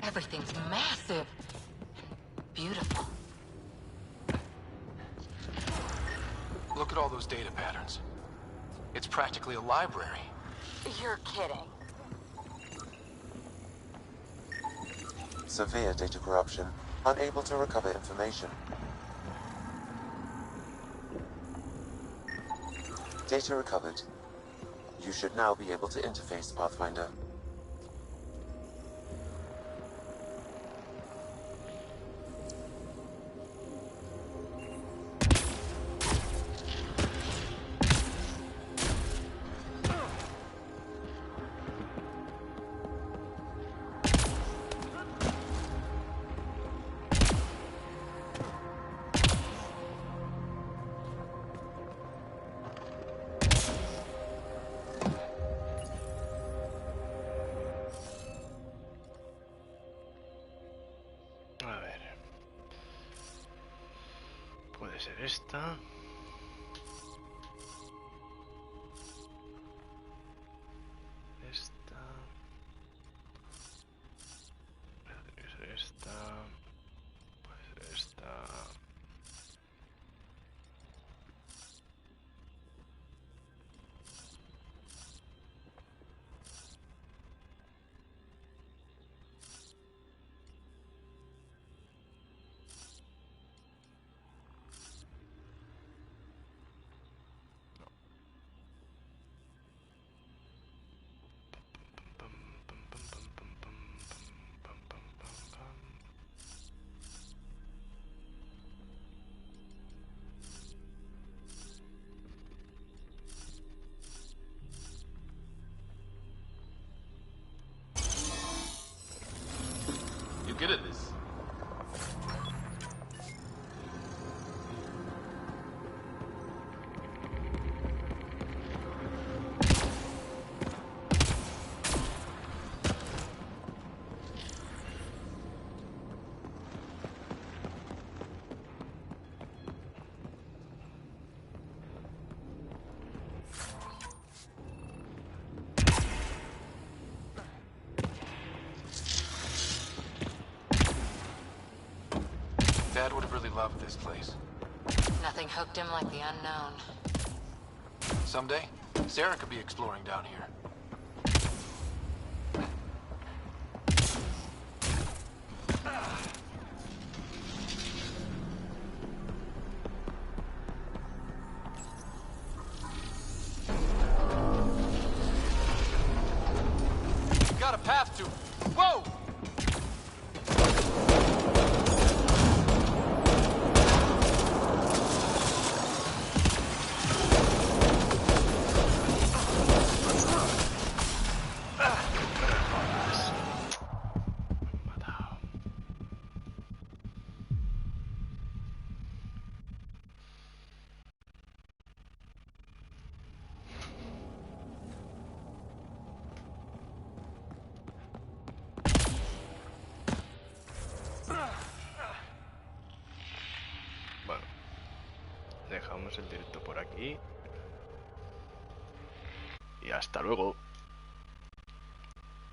Speaker 5: Everything's massive. Beautiful.
Speaker 3: Look at all those data patterns. It's practically a library.
Speaker 8: You're kidding.
Speaker 2: Severe data corruption. Unable to recover information. Data recovered. You should now be able to interface, Pathfinder.
Speaker 1: A ver. Puede ser esta. Esta. Tiene que ser esta. Puede ser esta.
Speaker 3: loved this place.
Speaker 5: Nothing hooked him like the unknown.
Speaker 3: Someday, Sarah could be exploring down here.
Speaker 17: Got a path to... Whoa!
Speaker 1: Dejamos el directo por aquí. Y hasta luego.